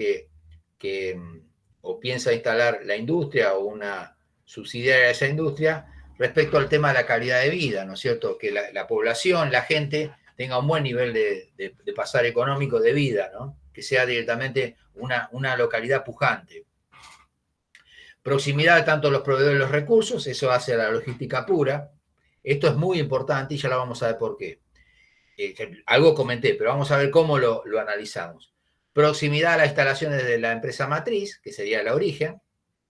o piensa instalar la industria o una subsidiaria de esa industria, respecto al tema de la calidad de vida, ¿no es cierto? Que la población, la gente tenga un buen nivel de pasar económico de vida, ¿no? Que sea directamente una localidad pujante. Proximidad tanto a los proveedores de los recursos, eso hace a la logística pura. Esto es muy importante y ya lo vamos a ver por qué. Algo comenté, pero vamos a ver cómo lo analizamos. Proximidad a las instalaciones de la empresa matriz, que sería la origen,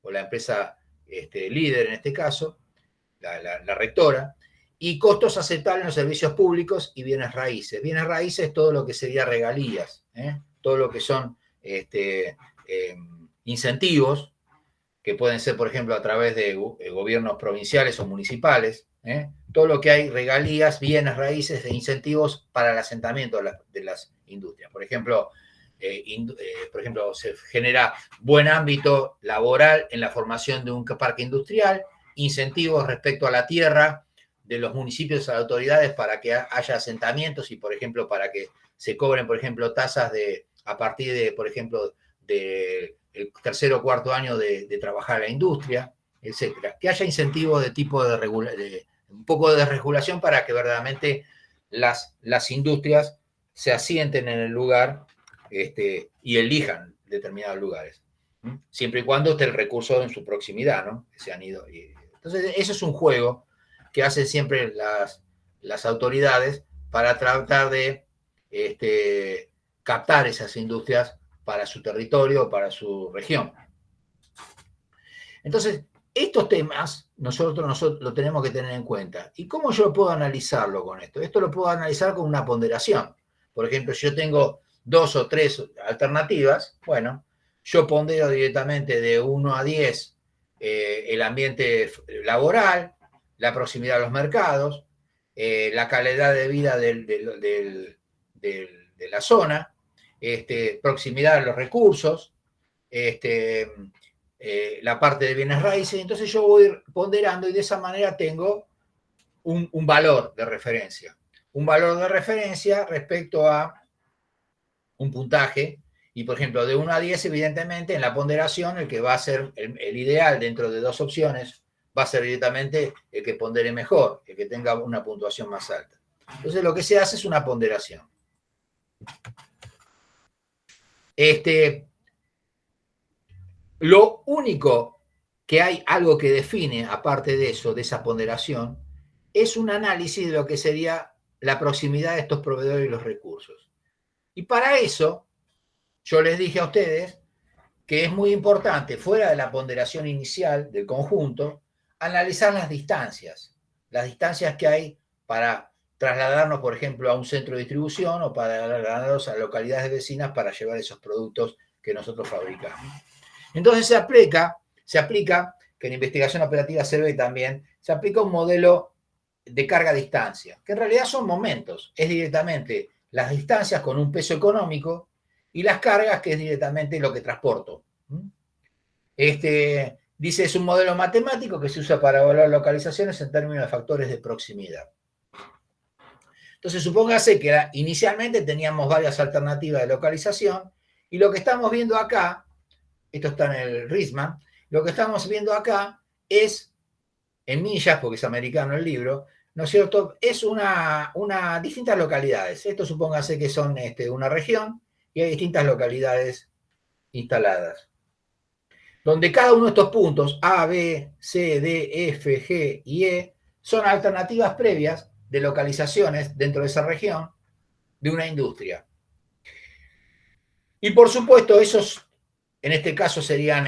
o la empresa líder en este caso, la rectora, y costos aceptables en los servicios públicos y bienes raíces. Bienes raíces, todo lo que sería regalías, todo lo que son incentivos, que pueden ser, por ejemplo, a través de gobiernos provinciales o municipales, todo lo que hay regalías, bienes raíces e incentivos para el asentamiento de las industrias. Por ejemplo, se genera buen ámbito laboral en la formación de un parque industrial, incentivos respecto a la tierra de los municipios a las autoridades para que haya asentamientos y, por ejemplo, para que se cobren, por ejemplo, tasas a partir de, por ejemplo, del tercer o cuarto año de trabajar en la industria, etcétera. Que haya incentivos de tipo un poco de desregulación para que verdaderamente las industrias se asienten en el lugar y elijan determinados lugares, siempre y cuando esté el recurso en su proximidad, ¿no? Que se han ido. Entonces, eso es un juego que hacen siempre las autoridades para tratar de captar esas industrias para su territorio, para su región. Entonces, estos temas nosotros lo tenemos que tener en cuenta. ¿Y cómo yo puedo analizarlo con esto? Esto lo puedo analizar con una ponderación. Por ejemplo, si yo tengo 2 o 3 alternativas, bueno, yo pondero directamente de 1 a 10 el ambiente laboral, la proximidad a los mercados, la calidad de vida de la zona, proximidad a los recursos, la parte de bienes raíces. Entonces yo voy ponderando y de esa manera tengo un valor de referencia. Un valor de referencia respecto a un puntaje. Y, por ejemplo, de 1 a 10, evidentemente, en la ponderación, el que va a ser el ideal dentro de 2 opciones va a ser directamente el que pondere mejor, el que tenga una puntuación más alta. Entonces, lo que se hace es una ponderación. Lo único que hay algo que define, aparte de eso, de esa ponderación, es un análisis de lo que sería la proximidad de estos proveedores y los recursos. Y para eso, yo les dije a ustedes que es muy importante, fuera de la ponderación inicial del conjunto, analizar las distancias que hay para trasladarnos, por ejemplo, a un centro de distribución o para trasladarnos a localidades vecinas para llevar esos productos que nosotros fabricamos. Entonces se aplica, que en investigación operativa se ve también, se aplica un modelo de carga-distancia, que en realidad son momentos, es directamente las distancias con un peso económico y las cargas, que es directamente lo que transporto. Dice, es un modelo matemático que se usa para evaluar localizaciones en términos de factores de proximidad. Entonces, supóngase que inicialmente teníamos varias alternativas de localización y lo que estamos viendo acá, esto está en el RISMA, lo que estamos viendo acá es, en millas, porque es americano el libro, ¿no es cierto? Es distintas localidades. Esto supóngase que son una región y hay distintas localidades instaladas, donde cada uno de estos puntos, A, B, C, D, F, G y E, son alternativas previas de localizaciones dentro de esa región de una industria. Y por supuesto, esos, en este caso serían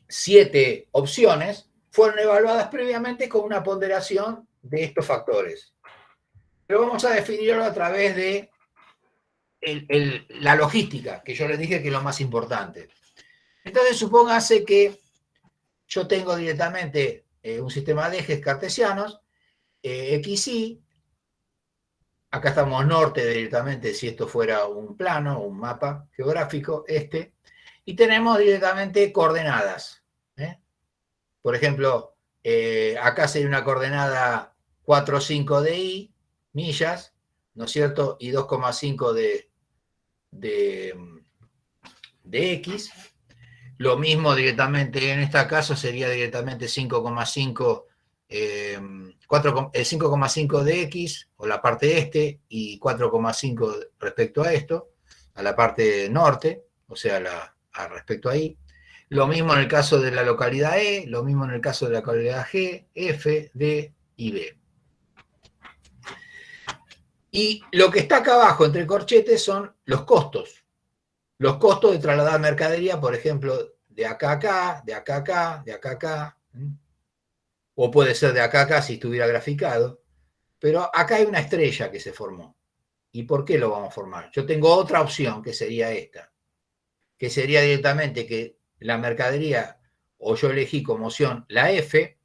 7 opciones, fueron evaluadas previamente con una ponderación de estos factores. Pero vamos a definirlo a través de la logística, que yo les dije que es lo más importante. Entonces, supóngase que yo tengo directamente un sistema de ejes cartesianos, XY, acá estamos norte directamente, si esto fuera un plano, un mapa geográfico, y tenemos directamente coordenadas. Por ejemplo, acá sería una coordenada 4,5 de Y, millas, ¿no es cierto? Y 2,5 de X. Lo mismo directamente en este caso sería directamente 5,5 5,5 de X, o la parte y 4,5 respecto a esto, a la parte norte, o sea, respecto a Y. Lo mismo en el caso de la localidad E, lo mismo en el caso de la localidad G, F, D y B. Y lo que está acá abajo entre corchetes son los costos. Los costos de trasladar mercadería, por ejemplo, de acá a acá, de acá a acá, de acá a acá. O puede ser de acá a acá si estuviera graficado. Pero acá hay una estrella que se formó. ¿Y por qué lo vamos a formar? Yo tengo otra opción que sería esta. Que sería directamente que la mercadería, o yo elegí como opción la F,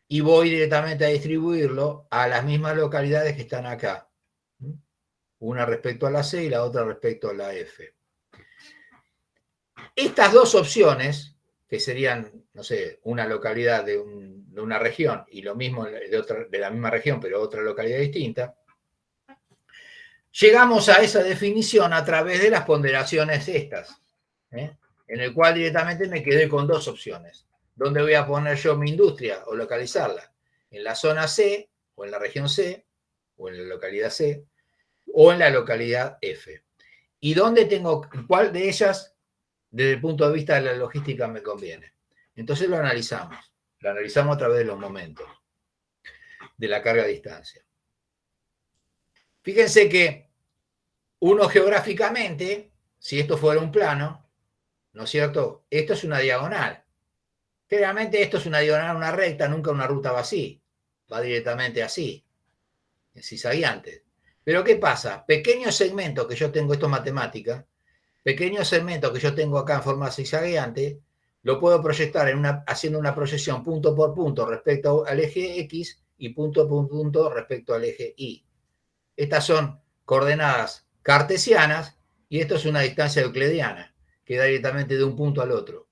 y voy directamente a distribuirlo a las mismas localidades que están acá. Una respecto a la C y la otra respecto a la F. Estas dos opciones, que serían, no sé, una localidad de una región y lo mismo de la misma región, pero otra localidad distinta, llegamos a esa definición a través de las ponderaciones estas, en el cual directamente me quedé con dos opciones. ¿Dónde voy a poner yo mi industria o localizarla? ¿En la zona C o en la región C o en la localidad C o en la localidad F? ¿Y dónde tengo, cuál de ellas desde el punto de vista de la logística me conviene? Entonces lo analizamos a través de los momentos de la carga a distancia. Fíjense que uno geográficamente, si esto fuera un plano, ¿no es cierto? Esto es una diagonal. Claramente esto es una diagonal, una recta, nunca una ruta va así. Va directamente así, en zigzagueante. Pero ¿qué pasa? Pequeños segmentos que yo tengo, esto es matemática, pequeños segmentos que yo tengo acá en forma zigzagueante, lo puedo proyectar haciendo una proyección punto por punto respecto al eje X y punto por punto respecto al eje Y. Estas son coordenadas cartesianas y esto es una distancia euclidiana, que da directamente de un punto al otro.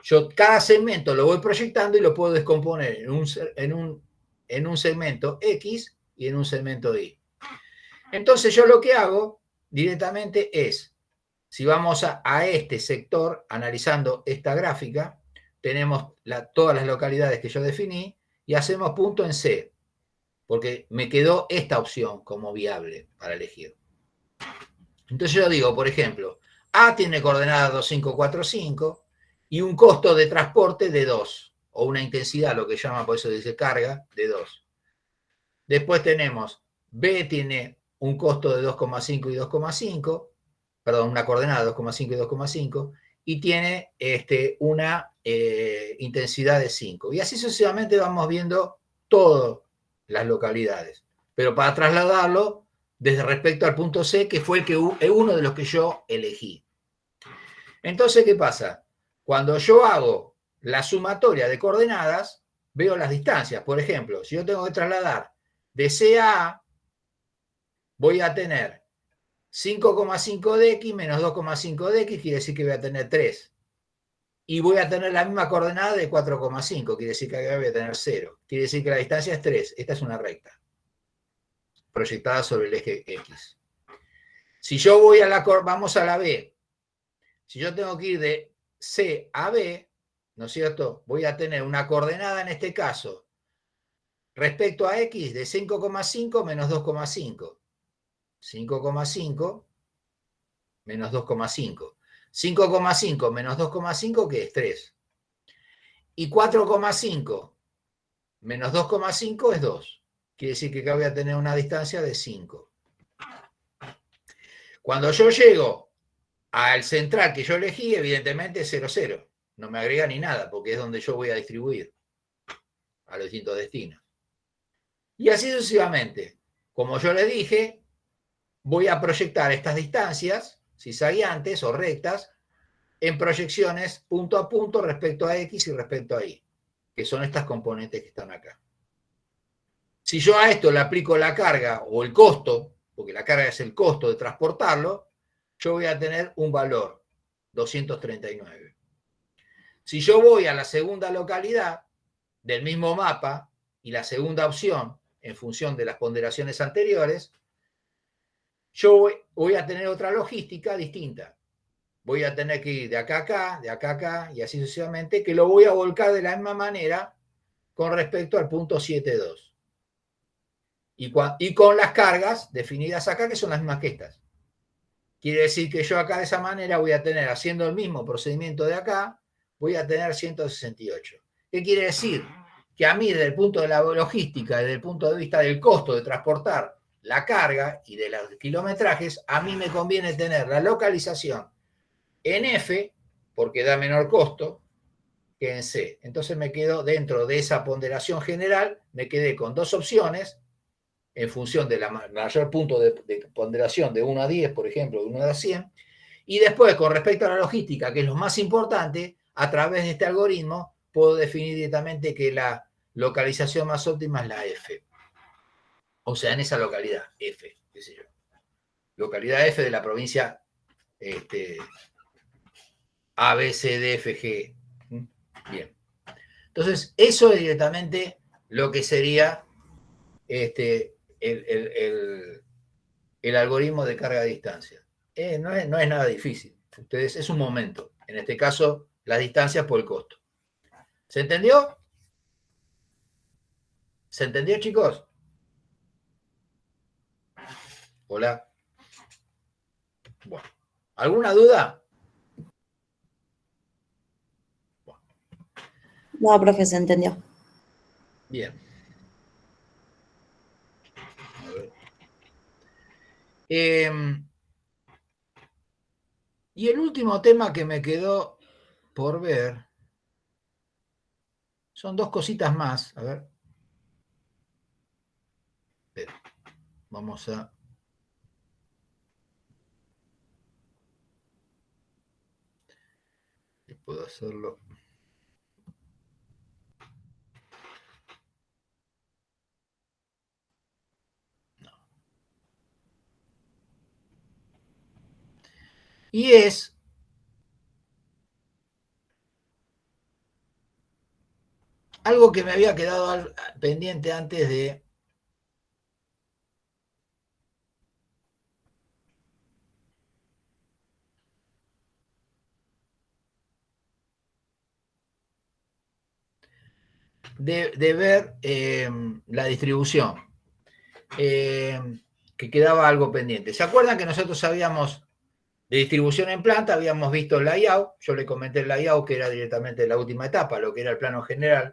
Yo cada segmento lo voy proyectando y lo puedo descomponer en un segmento X y en un segmento Y. Entonces yo lo que hago directamente es, si vamos a este sector, analizando esta gráfica, tenemos todas las localidades que yo definí y hacemos punto en C, porque me quedó esta opción como viable para elegir. Entonces yo digo, por ejemplo, A tiene coordenada 2545 y un costo de transporte de 2, o una intensidad, lo que llama, por eso dice carga, de 2. Después tenemos B tiene un costo de 2,5 y 2,5, perdón, una coordenada de 2,5 y 2,5, y tiene una intensidad de 5. Y así sucesivamente vamos viendo todas las localidades. Pero para trasladarlo desde respecto al punto C, que fue uno de los que yo elegí. Entonces, ¿qué pasa? Cuando yo hago la sumatoria de coordenadas, veo las distancias. Por ejemplo, si yo tengo que trasladar de C a A, voy a tener 5,5 de X menos 2,5 de X, quiere decir que voy a tener 3. Y voy a tener la misma coordenada de 4,5, quiere decir que acá voy a tener 0. Quiere decir que la distancia es 3. Esta es una recta proyectada sobre el eje X. Si yo voy vamos a la B. Si yo tengo que ir de C a B, ¿no es cierto? Voy a tener una coordenada en este caso respecto a X de 5,5 menos 2,5. 5,5 menos 2,5. 5,5 menos 2,5, que es 3. Y 4,5 menos 2,5 es 2. Quiere decir que acá voy a tener una distancia de 5. Cuando yo llego al central que yo elegí, evidentemente es 0, 0. No me agrega ni nada, porque es donde yo voy a distribuir a los distintos destinos. Y así sucesivamente. Como yo le dije, voy a proyectar estas distancias, cizagueantes o rectas, en proyecciones punto a punto respecto a X y respecto a Y, que son estas componentes que están acá. Si yo a esto le aplico la carga o el costo, porque la carga es el costo de transportarlo, yo voy a tener un valor, 239. Si yo voy a la segunda localidad del mismo mapa y la segunda opción, en función de las ponderaciones anteriores, yo voy a tener otra logística distinta. Voy a tener que ir de acá a acá, de acá a acá, y así sucesivamente, que lo voy a volcar de la misma manera con respecto al punto 7.2. Y con las cargas definidas acá, que son las mismas que estas. Quiere decir que yo acá de esa manera voy a tener, haciendo el mismo procedimiento de acá, voy a tener 168. ¿Qué quiere decir? Que a mí, desde el punto de la logística, desde el punto de vista del costo de transportar la carga y de los kilometrajes, a mí me conviene tener la localización en F, porque da menor costo, que en C. Entonces me quedo dentro de esa ponderación general, me quedé con dos opciones, en función de la mayor punto de ponderación de 1 a 10, por ejemplo, de 1 a 100, y después, con respecto a la logística, que es lo más importante, a través de este algoritmo, puedo definir directamente que la localización más óptima es la F. O sea, en esa localidad, F, qué sé yo. Localidad F de la provincia A, B, C, D, F, G. Bien. Entonces, eso es directamente lo que sería el algoritmo de carga a distancia. No es nada difícil. Ustedes, es un momento. En este caso, las distancias por el costo. ¿Se entendió? ¿Se entendió, chicos? Hola. Bueno. ¿Alguna duda? Bueno. No, profe, se entendió. Bien. A ver. Y el último tema que me quedó por ver son dos cositas más. A ver. Espera. Vamos a... Puedo hacerlo. No. Y es algo que me había quedado pendiente antes de ver la distribución, que quedaba algo pendiente. ¿Se acuerdan que nosotros habíamos, de distribución en planta, habíamos visto el layout? Yo le comenté el layout, que era directamente la última etapa, lo que era el plano general.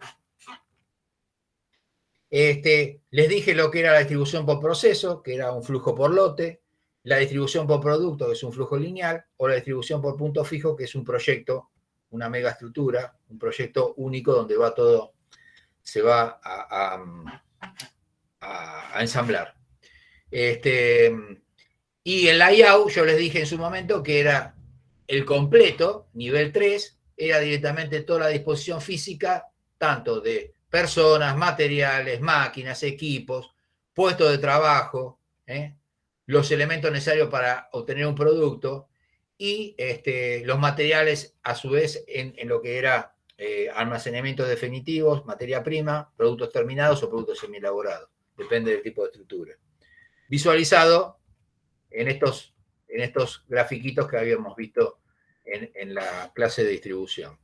Les dije lo que era la distribución por proceso, que era un flujo por lote, la distribución por producto, que es un flujo lineal, o la distribución por punto fijo, que es un proyecto, una megaestructura, un proyecto único donde va todo, se va a ensamblar. Y el layout, yo les dije en su momento que era el completo, nivel 3, era directamente toda la disposición física, tanto de personas, materiales, máquinas, equipos, puestos de trabajo, los elementos necesarios para obtener un producto y los materiales, a su vez, en lo que era almacenamientos definitivos, materia prima, productos terminados o productos semielaborados. Depende del tipo de estructura. Visualizado en estos grafiquitos que habíamos visto en la clase de distribución.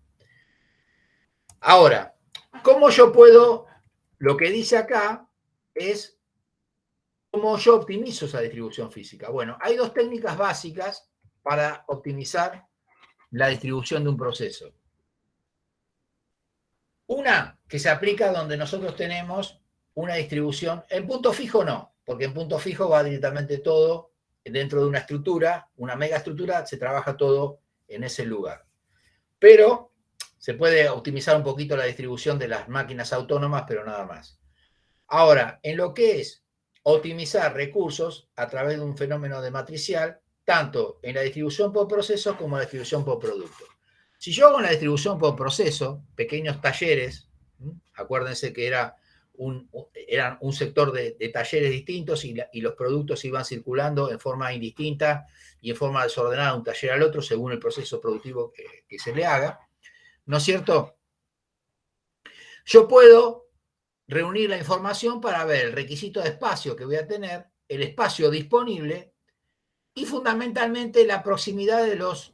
Ahora, ¿cómo yo puedo? Lo que dice acá es cómo yo optimizo esa distribución física. Bueno, hay dos técnicas básicas para optimizar la distribución de un proceso. Una que se aplica donde nosotros tenemos una distribución, en punto fijo no, porque en punto fijo va directamente todo dentro de una estructura, una megaestructura, se trabaja todo en ese lugar. Pero se puede optimizar un poquito la distribución de las máquinas autónomas, pero nada más. Ahora, en lo que es optimizar recursos a través de un fenómeno de matricial, tanto en la distribución por proceso como en la distribución por producto. Si yo hago una distribución por proceso, pequeños talleres, acuérdense que eran un sector de talleres distintos y los productos iban circulando en forma indistinta y en forma desordenada de un taller al otro según el proceso productivo que se le haga, ¿no es cierto? Yo puedo reunir la información para ver el requisito de espacio que voy a tener, el espacio disponible y fundamentalmente la proximidad de los,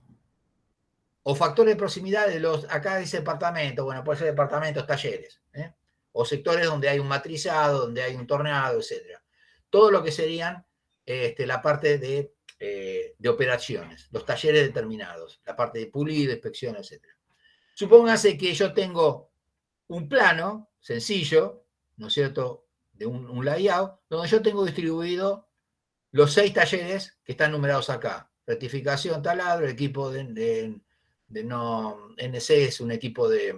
o factores de proximidad de los, acá dice departamentos, bueno, puede ser departamentos, talleres, o sectores donde hay un matrizado, donde hay un torneado, etc. Todo lo que serían la parte de operaciones, los talleres determinados, la parte de pulido, inspección, etc. Supóngase que yo tengo un plano sencillo, ¿no es cierto?, de un layout, donde yo tengo distribuido los 6 talleres que están numerados acá. Rectificación, taladro, el equipo de no, NC es un equipo de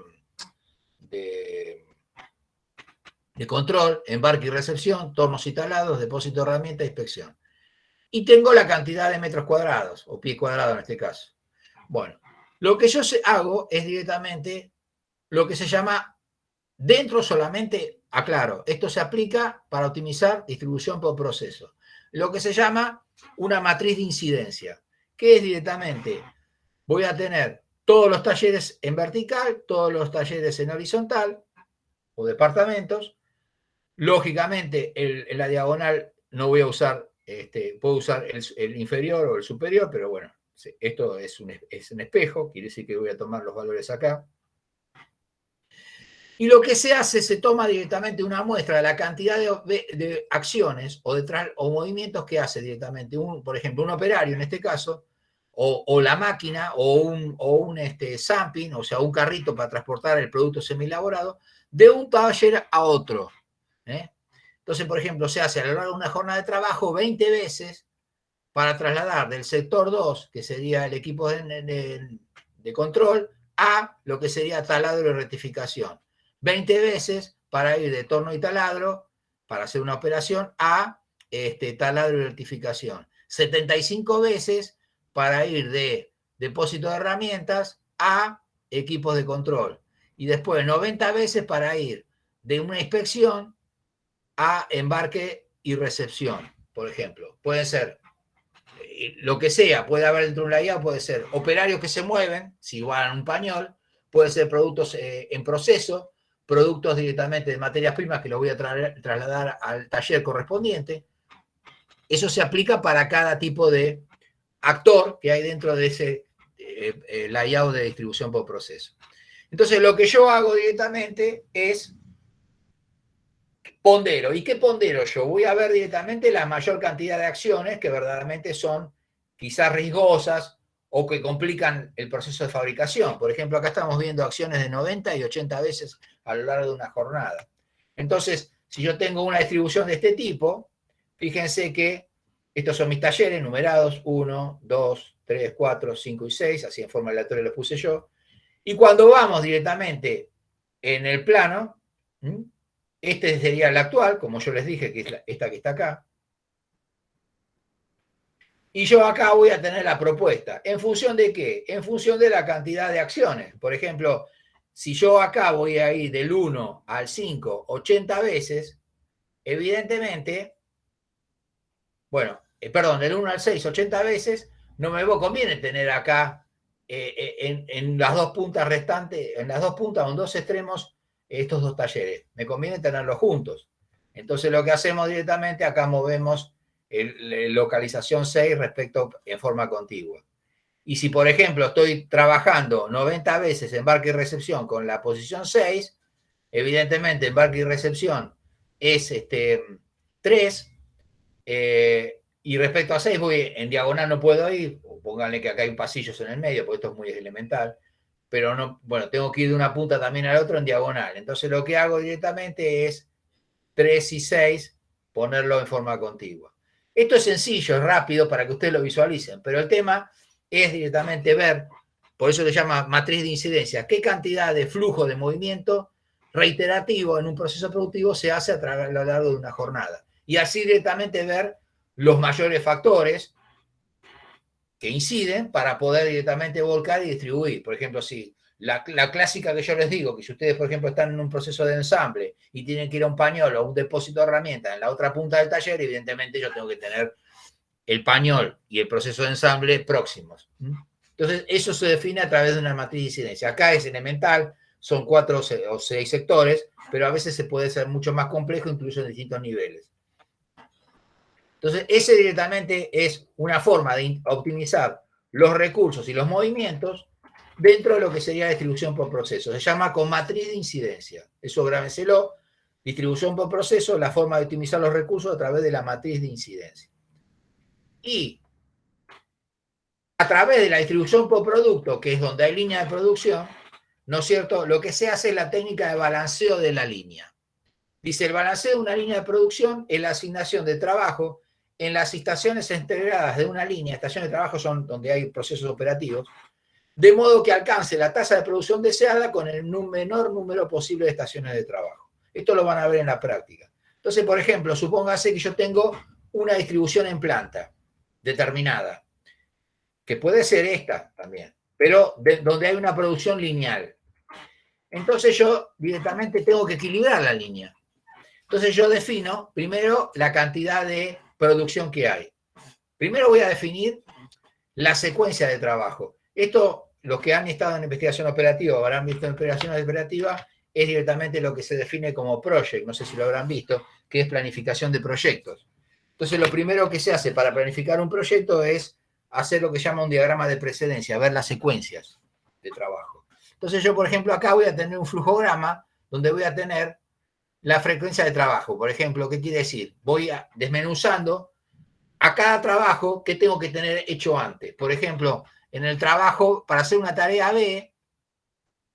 control, embarque y recepción, tornos y taladros, depósito de herramienta, inspección. Y tengo la cantidad de metros cuadrados, o pie cuadrado en este caso. Bueno, lo que yo hago es directamente lo que se llama, dentro solamente, aclaro, esto se aplica para optimizar distribución por proceso, lo que se llama una matriz de incidencia, que es directamente, voy a tener todos los talleres en vertical, todos los talleres en horizontal, o departamentos. Lógicamente, en la diagonal no voy a usar, puedo usar el inferior o el superior, pero bueno, esto es un espejo, quiere decir que voy a tomar los valores acá. Y lo que se hace, se toma directamente una muestra de la cantidad de acciones o movimientos que hace directamente, por ejemplo, un operario en este caso, o la máquina, o un sampling, o sea, un carrito para transportar el producto semielaborado, de un taller a otro. Entonces, por ejemplo, se hace a lo largo de una jornada de trabajo 20 veces para trasladar del sector 2, que sería el equipo de control, a lo que sería taladro y rectificación. 20 veces para ir de torno y taladro, para hacer una operación, a taladro y rectificación. 75 veces para ir de depósito de herramientas a equipos de control. Y después 90 veces para ir de una inspección a embarque y recepción, por ejemplo. Puede ser lo que sea, puede haber dentro de un layout, puede ser operarios que se mueven, si van a un pañol, puede ser productos en proceso, productos directamente de materias primas que los voy a trasladar al taller correspondiente. Eso se aplica para cada tipo de actor que hay dentro de ese layout de distribución por proceso. Entonces, lo que yo hago directamente es pondero. ¿Y qué pondero yo? Voy a ver directamente la mayor cantidad de acciones que verdaderamente son quizás riesgosas o que complican el proceso de fabricación. Por ejemplo, acá estamos viendo acciones de 90 y 80 veces a lo largo de una jornada. Entonces, si yo tengo una distribución de este tipo, fíjense que estos son mis talleres numerados, 1, 2, 3, 4, 5 y 6, así en forma aleatoria los puse yo. Y cuando vamos directamente en el plano, este sería el actual, como yo les dije, que es esta que está acá. Y yo acá voy a tener la propuesta. ¿En función de qué? En función de la cantidad de acciones. Por ejemplo, si yo acá voy a ir del 1 al 5 80 veces, evidentemente, bueno, perdón, del 1 al 6 80 veces, no me conviene tener acá en las dos puntas restantes, en las dos puntas o en dos extremos, estos dos talleres. Me conviene tenerlos juntos. Entonces lo que hacemos directamente, acá movemos localización 6 respecto en forma contigua. Y si, por ejemplo, estoy trabajando 90 veces embarque y recepción con la posición 6, evidentemente embarque y recepción es 3, y respecto a 6 voy en diagonal, no puedo ir, pónganle que acá hay pasillos en el medio, porque esto es muy elemental, pero no, bueno, tengo que ir de una punta también al otro en diagonal. Entonces lo que hago directamente es 3 y 6 ponerlo en forma contigua. Esto es sencillo, es rápido para que ustedes lo visualicen, pero el tema es directamente ver, por eso se llama matriz de incidencia, qué cantidad de flujo de movimiento reiterativo en un proceso productivo se hace a lo largo de una jornada. Y así directamente ver los mayores factores que inciden para poder directamente volcar y distribuir. Por ejemplo, si la clásica que yo les digo, que si ustedes, por ejemplo, están en un proceso de ensamble y tienen que ir a un pañol o a un depósito de herramientas en la otra punta del taller, evidentemente yo tengo que tener el pañol y el proceso de ensamble próximos. Entonces, eso se define a través de una matriz de incidencia. Acá es elemental, son 4 o 6 sectores, pero a veces se puede ser mucho más complejo, incluso en distintos niveles. Entonces, ese directamente es una forma de optimizar los recursos y los movimientos dentro de lo que sería distribución por proceso. Se llama con matriz de incidencia. Eso grábenselo. Distribución por proceso, la forma de optimizar los recursos a través de la matriz de incidencia. Y a través de la distribución por producto, que es donde hay línea de producción, ¿no es cierto? Lo que se hace es la técnica de balanceo de la línea. Dice, el balanceo de una línea de producción es la asignación de trabajo en las estaciones integradas de una línea. Estaciones de trabajo son donde hay procesos operativos, de modo que alcance la tasa de producción deseada con el menor número posible de estaciones de trabajo. Esto lo van a ver en la práctica. Entonces, por ejemplo, supóngase que yo tengo una distribución en planta determinada, que puede ser esta también, pero donde hay una producción lineal. Entonces yo directamente tengo que equilibrar la línea. Entonces yo defino primero la cantidad de producción que hay. Primero voy a definir la secuencia de trabajo. Esto, los que han estado en investigación operativa o habrán visto en operación operativa, es directamente lo que se define como project, no sé si lo habrán visto, que es planificación de proyectos. Entonces lo primero que se hace para planificar un proyecto es hacer lo que se llama un diagrama de precedencia, ver las secuencias de trabajo. Entonces yo, por ejemplo, acá voy a tener un flujograma donde voy a tener la frecuencia de trabajo. Por ejemplo, ¿qué quiere decir? Voy desmenuzando a cada trabajo que tengo que tener hecho antes. Por ejemplo, en el trabajo, para hacer una tarea B,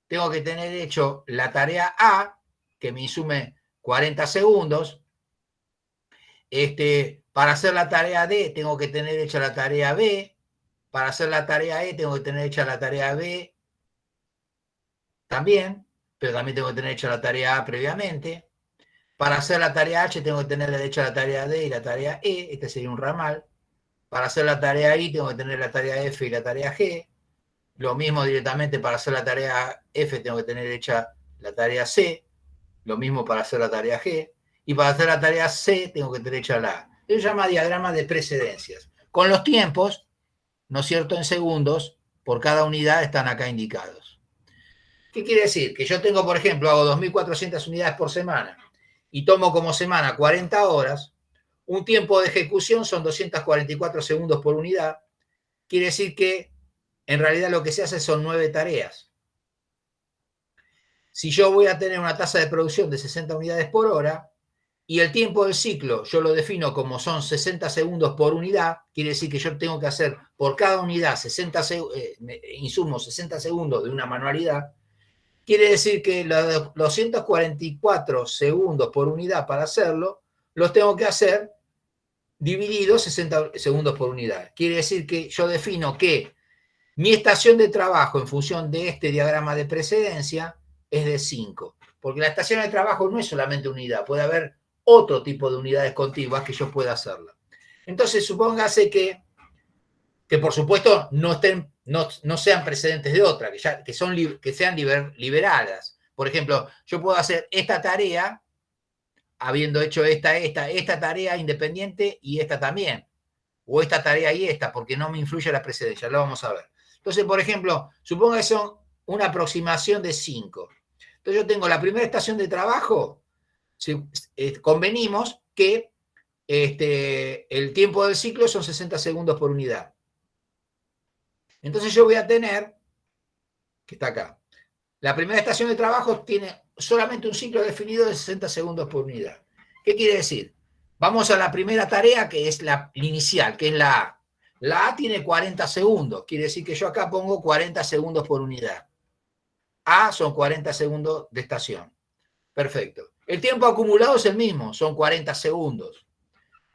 tengo que tener hecho la tarea A, que me insume 40 segundos. Para hacer la tarea D, tengo que tener hecha la tarea B. Para hacer la tarea E, tengo que tener hecha la tarea B también, pero también tengo que tener hecha la tarea A previamente. Para hacer la tarea H tengo que tener hecha la tarea D y la tarea E, este sería un ramal. Para hacer la tarea I tengo que tener la tarea F y la tarea G. Lo mismo directamente para hacer la tarea F tengo que tener hecha la tarea C. Lo mismo para hacer la tarea G. Y para hacer la tarea C tengo que tener hecha la A. Eso se llama diagrama de precedencias. Con los tiempos, ¿no es cierto?, en segundos, por cada unidad están acá indicados. ¿Qué quiere decir? Que yo tengo, por ejemplo, hago 2.400 unidades por semana y tomo como semana 40 horas, un tiempo de ejecución son 244 segundos por unidad, quiere decir que en realidad lo que se hace son 9 tareas. Si yo voy a tener una tasa de producción de 60 unidades por hora y el tiempo del ciclo yo lo defino como son 60 segundos por unidad, quiere decir que yo tengo que hacer por cada unidad insumo 60 segundos de una manualidad. Quiere decir que los 244 segundos por unidad para hacerlo, los tengo que hacer divididos 60 segundos por unidad. Quiere decir que yo defino que mi estación de trabajo en función de este diagrama de precedencia es de 5. Porque la estación de trabajo no es solamente unidad, puede haber otro tipo de unidades contiguas que yo pueda hacerla. Entonces, supóngase que por supuesto no sean precedentes de otra, que sean liberadas. Por ejemplo, yo puedo hacer esta tarea, habiendo hecho esta tarea independiente y esta también, o esta tarea y esta, porque no me influye la precedencia, lo vamos a ver. Entonces, por ejemplo, suponga que son una aproximación de 5. Entonces yo tengo la primera estación de trabajo, convenimos que el tiempo del ciclo son 60 segundos por unidad. Entonces yo voy a tener, que está acá, la primera estación de trabajo tiene solamente un ciclo definido de 60 segundos por unidad. ¿Qué quiere decir? Vamos a la primera tarea, que es la inicial, que es la A. La A tiene 40 segundos, quiere decir que yo acá pongo 40 segundos por unidad. A son 40 segundos de estación. Perfecto. El tiempo acumulado es el mismo, son 40 segundos.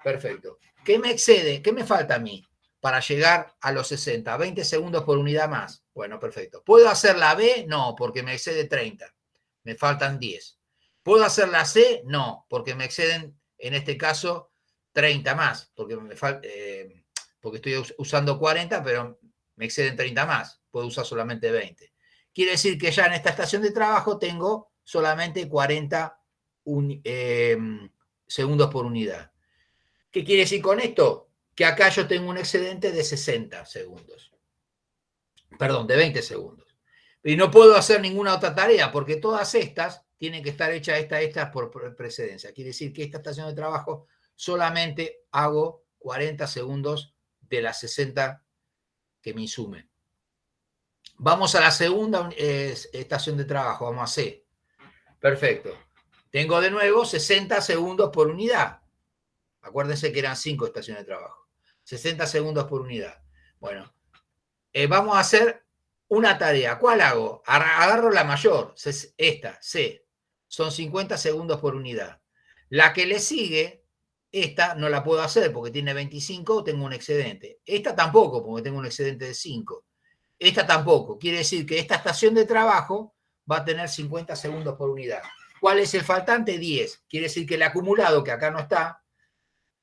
Perfecto. ¿Qué me excede? ¿Qué me falta a mí para llegar a los 60? 20 segundos por unidad más. Bueno, perfecto. ¿Puedo hacer la B? No, porque me excede 30. Me faltan 10. ¿Puedo hacer la C? No, porque me exceden, en este caso, 30 más, porque porque estoy usando 40, pero me exceden 30 más. Puedo usar solamente 20. Quiere decir que ya en esta estación de trabajo tengo solamente 40 segundos por unidad. ¿Qué quiere decir con esto? Que acá yo tengo un excedente de 60 segundos. Perdón, de 20 segundos. Y no puedo hacer ninguna otra tarea porque todas estas tienen que estar hechas estas por precedencia. Quiere decir que esta estación de trabajo solamente hago 40 segundos de las 60 que me insumen. Vamos a la segunda estación de trabajo, vamos a C. Perfecto. Tengo de nuevo 60 segundos por unidad. Acuérdense que eran 5 estaciones de trabajo. 60 segundos por unidad. Bueno, vamos a hacer una tarea. ¿Cuál hago? Agarro la mayor, esta, C. Son 50 segundos por unidad. La que le sigue, esta no la puedo hacer porque tiene 25, tengo un excedente. Esta tampoco, porque tengo un excedente de 5. Esta tampoco. Quiere decir que esta estación de trabajo va a tener 50 segundos por unidad. ¿Cuál es el faltante? 10. Quiere decir que el acumulado, que acá no está,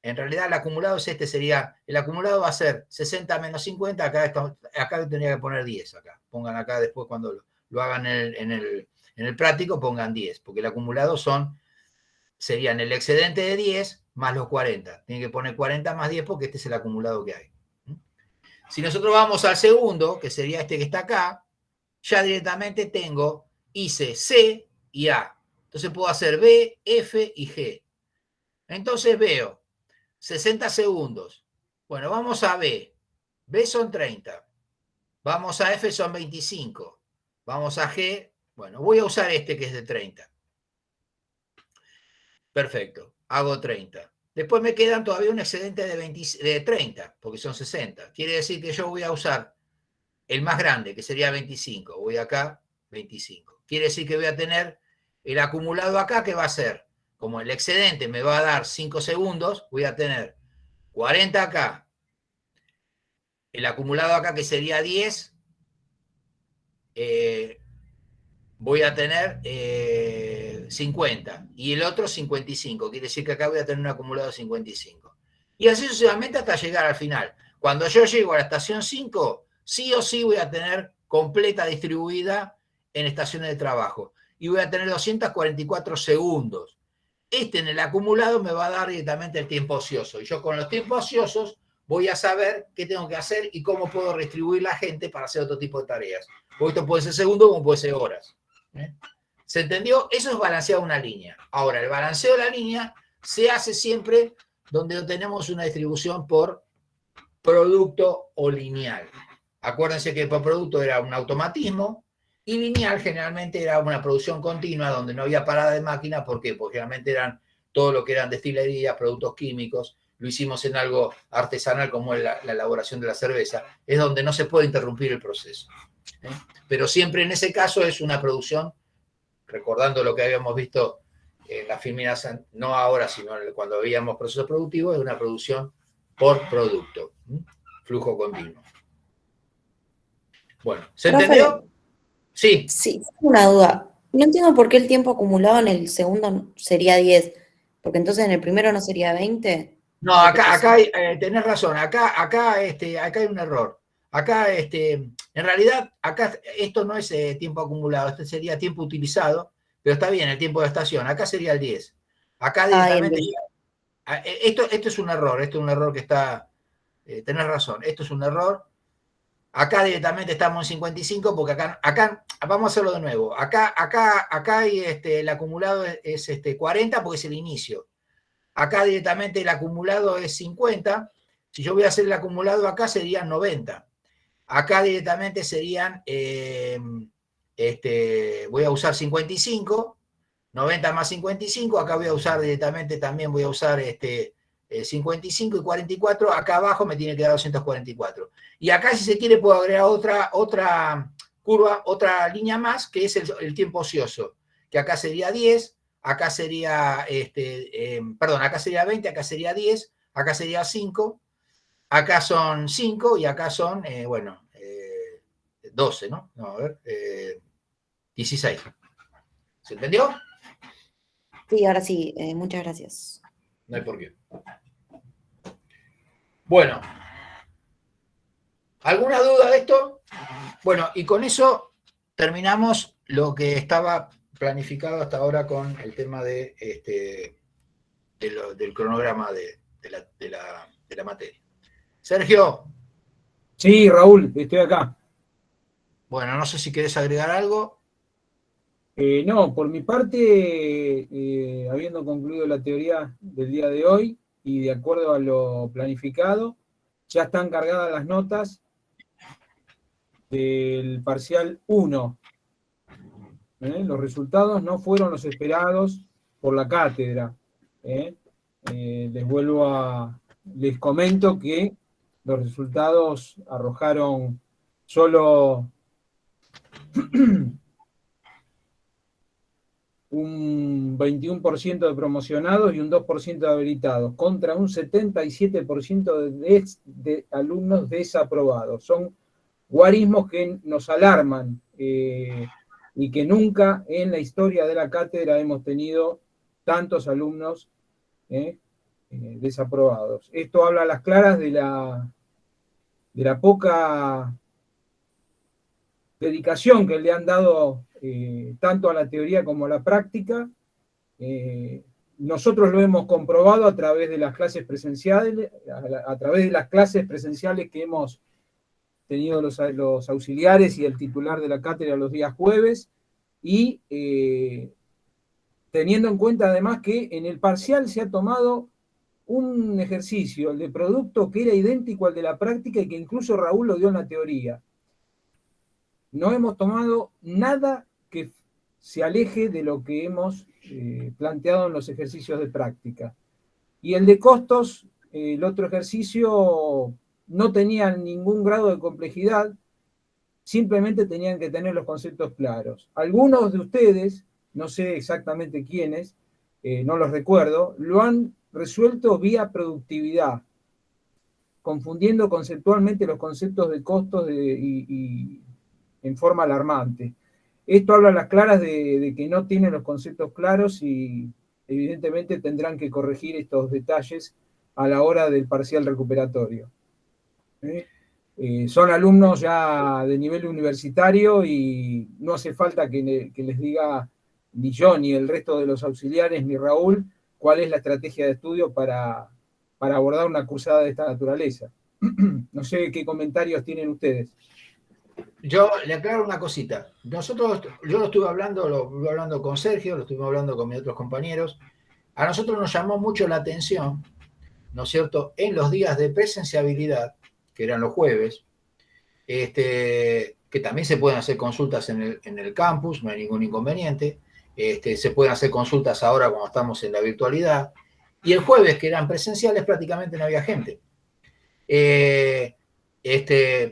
en realidad el acumulado es el acumulado va a ser 60 menos 50, acá tendría que poner 10, acá. Pongan acá después cuando lo hagan en el práctico, pongan 10, porque el acumulado serían el excedente de 10 más los 40. Tienen que poner 40 más 10 porque este es el acumulado que hay. Si nosotros vamos al segundo, que sería este que está acá, ya directamente hice C y A. Entonces puedo hacer B, F y G. Entonces veo 60 segundos. Bueno, vamos a B. B son 30. Vamos a F, son 25. Vamos a G. Bueno, voy a usar este que es de 30. Perfecto. Hago 30. Después me quedan todavía un excedente de 30, porque son 60. Quiere decir que yo voy a usar el más grande, que sería 25. Voy acá, 25. Quiere decir que voy a tener el acumulado acá, que va a ser, como el excedente me va a dar 5 segundos, voy a tener 40 acá, el acumulado acá, que sería 10, voy a tener 50, y el otro 55. Quiere decir que acá voy a tener un acumulado de 55. Y así sucesivamente hasta llegar al final. Cuando yo llego a la estación 5, sí o sí voy a tener completa distribuida en estaciones de trabajo. Y voy a tener 244 segundos. En el acumulado me va a dar directamente el tiempo ocioso. Y yo con los tiempos ociosos voy a saber qué tengo que hacer y cómo puedo distribuir la gente para hacer otro tipo de tareas. Porque esto puede ser segundos como puede ser horas. ¿Se entendió? Eso es balancear una línea. Ahora, el balanceo de la línea se hace siempre donde tenemos una distribución por producto o lineal. Acuérdense que por producto era un automatismo y lineal generalmente era una producción continua donde no había parada de máquina. ¿Por qué? Porque generalmente eran todo lo que eran destilerías, productos químicos. Lo hicimos en algo artesanal como la elaboración de la cerveza. Es donde no se puede interrumpir el proceso. Pero siempre en ese caso es una producción, recordando lo que habíamos visto en las filminas, no ahora, sino cuando veíamos procesos productivos, es una producción por producto, flujo continuo. Bueno, ¿se entendió? Sí. Sí, una duda. No entiendo por qué el tiempo acumulado en el segundo sería 10, porque entonces en el primero no sería 20. No, acá tenés razón, acá hay un error. Acá, en realidad, acá esto no es tiempo acumulado, este sería tiempo utilizado, pero está bien, el tiempo de estación. Acá sería el 10. Acá directamente... Esto es un error que está... tenés razón, esto es un error. Acá directamente estamos en 55 porque acá vamos a hacerlo de nuevo. Acá hay el acumulado es 40 porque es el inicio. Acá directamente el acumulado es 50. Si yo voy a hacer el acumulado acá serían 90. Acá directamente serían, voy a usar 55, 90 más 55, acá voy a usar directamente, también voy a usar 55 y 44, acá abajo me tiene que dar 244. Y acá si se quiere puedo agregar otra curva, otra línea más, que es el tiempo ocioso, que acá sería 10, acá sería, acá sería 20, acá sería 10, acá sería 5, acá son 5 y acá son, 12, ¿no? No, a ver, 16. ¿Se entendió? Sí, ahora sí, muchas gracias. No hay por qué. Bueno, ¿alguna duda de esto? Bueno, y con eso terminamos lo que estaba planificado hasta ahora con el tema del cronograma de la materia. Sergio. Sí, Raúl, estoy acá. Bueno, no sé si querés agregar algo. No, por mi parte, habiendo concluido la teoría del día de hoy y de acuerdo a lo planificado, ya están cargadas las notas del parcial 1. Los resultados no fueron los esperados por la cátedra. Les comento que los resultados arrojaron solo un 21% de promocionados y un 2% de habilitados, contra un 77% de alumnos desaprobados. Son guarismos que nos alarman y que nunca en la historia de la cátedra hemos tenido tantos alumnos desaprobados. Esto habla a las claras de la poca dedicación que le han dado tanto a la teoría como a la práctica. Nosotros lo hemos comprobado a través de las clases presenciales, a través de las clases presenciales que hemos tenido los auxiliares y el titular de la cátedra los días jueves, y teniendo en cuenta además que en el parcial se ha tomado un ejercicio, el de producto, que era idéntico al de la práctica y que incluso Raúl lo dio en la teoría. No hemos tomado nada que se aleje de lo que hemos planteado en los ejercicios de práctica. Y el de costos, el otro ejercicio, no tenía ningún grado de complejidad, simplemente tenían que tener los conceptos claros. Algunos de ustedes, no sé exactamente quiénes, no los recuerdo, lo han resuelto vía productividad, confundiendo conceptualmente los conceptos de costos y en forma alarmante. Esto habla a las claras de que no tienen los conceptos claros y evidentemente tendrán que corregir estos detalles a la hora del parcial recuperatorio. Son alumnos ya de nivel universitario y no hace falta que les diga ni yo, ni el resto de los auxiliares, ni Raúl, cuál es la estrategia de estudio para abordar una cursada de esta naturaleza. No sé qué comentarios tienen ustedes. Yo le aclaro una cosita. Yo lo estuve hablando con Sergio, lo estuvimos hablando con mis otros compañeros. A nosotros nos llamó mucho la atención, ¿no es cierto?, en los días de presenciabilidad, que eran los jueves, que también se pueden hacer consultas en el campus, no hay ningún inconveniente. Se pueden hacer consultas ahora cuando estamos en la virtualidad. Y el jueves, que eran presenciales, prácticamente no había gente.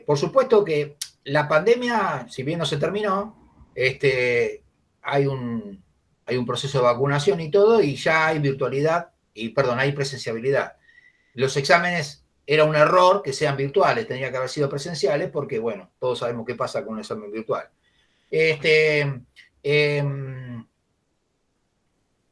Por supuesto que la pandemia, si bien no se terminó, hay un proceso de vacunación y todo, y ya hay virtualidad, hay presenciabilidad. Los exámenes era un error que sean virtuales, tenía que haber sido presenciales, porque, bueno, todos sabemos qué pasa con un examen virtual.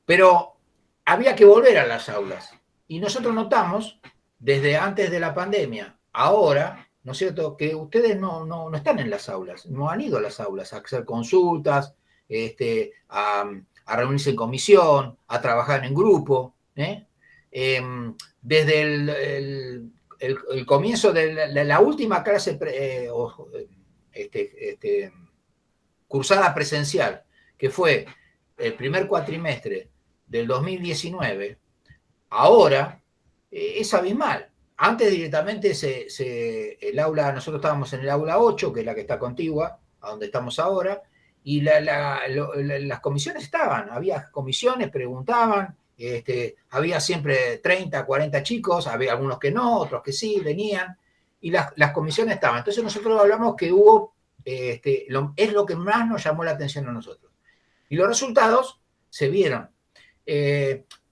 Pero había que volver a las aulas. Y nosotros notamos, desde antes de la pandemia, ahora, ¿no es cierto?, que ustedes no están en las aulas, no han ido a las aulas a hacer consultas, a reunirse en comisión, a trabajar en grupo. Desde el comienzo de la última clase cursada presencial, que fue el primer cuatrimestre del 2019, ahora es abismal. Antes directamente el aula, nosotros estábamos en el aula 8, que es la que está contigua, a donde estamos ahora, y las comisiones estaban, había comisiones, preguntaban, había siempre 30, 40 chicos, había algunos que no, otros que sí, venían, y las comisiones estaban. Entonces nosotros hablamos que hubo, es lo que más nos llamó la atención a nosotros. Y los resultados se vieron.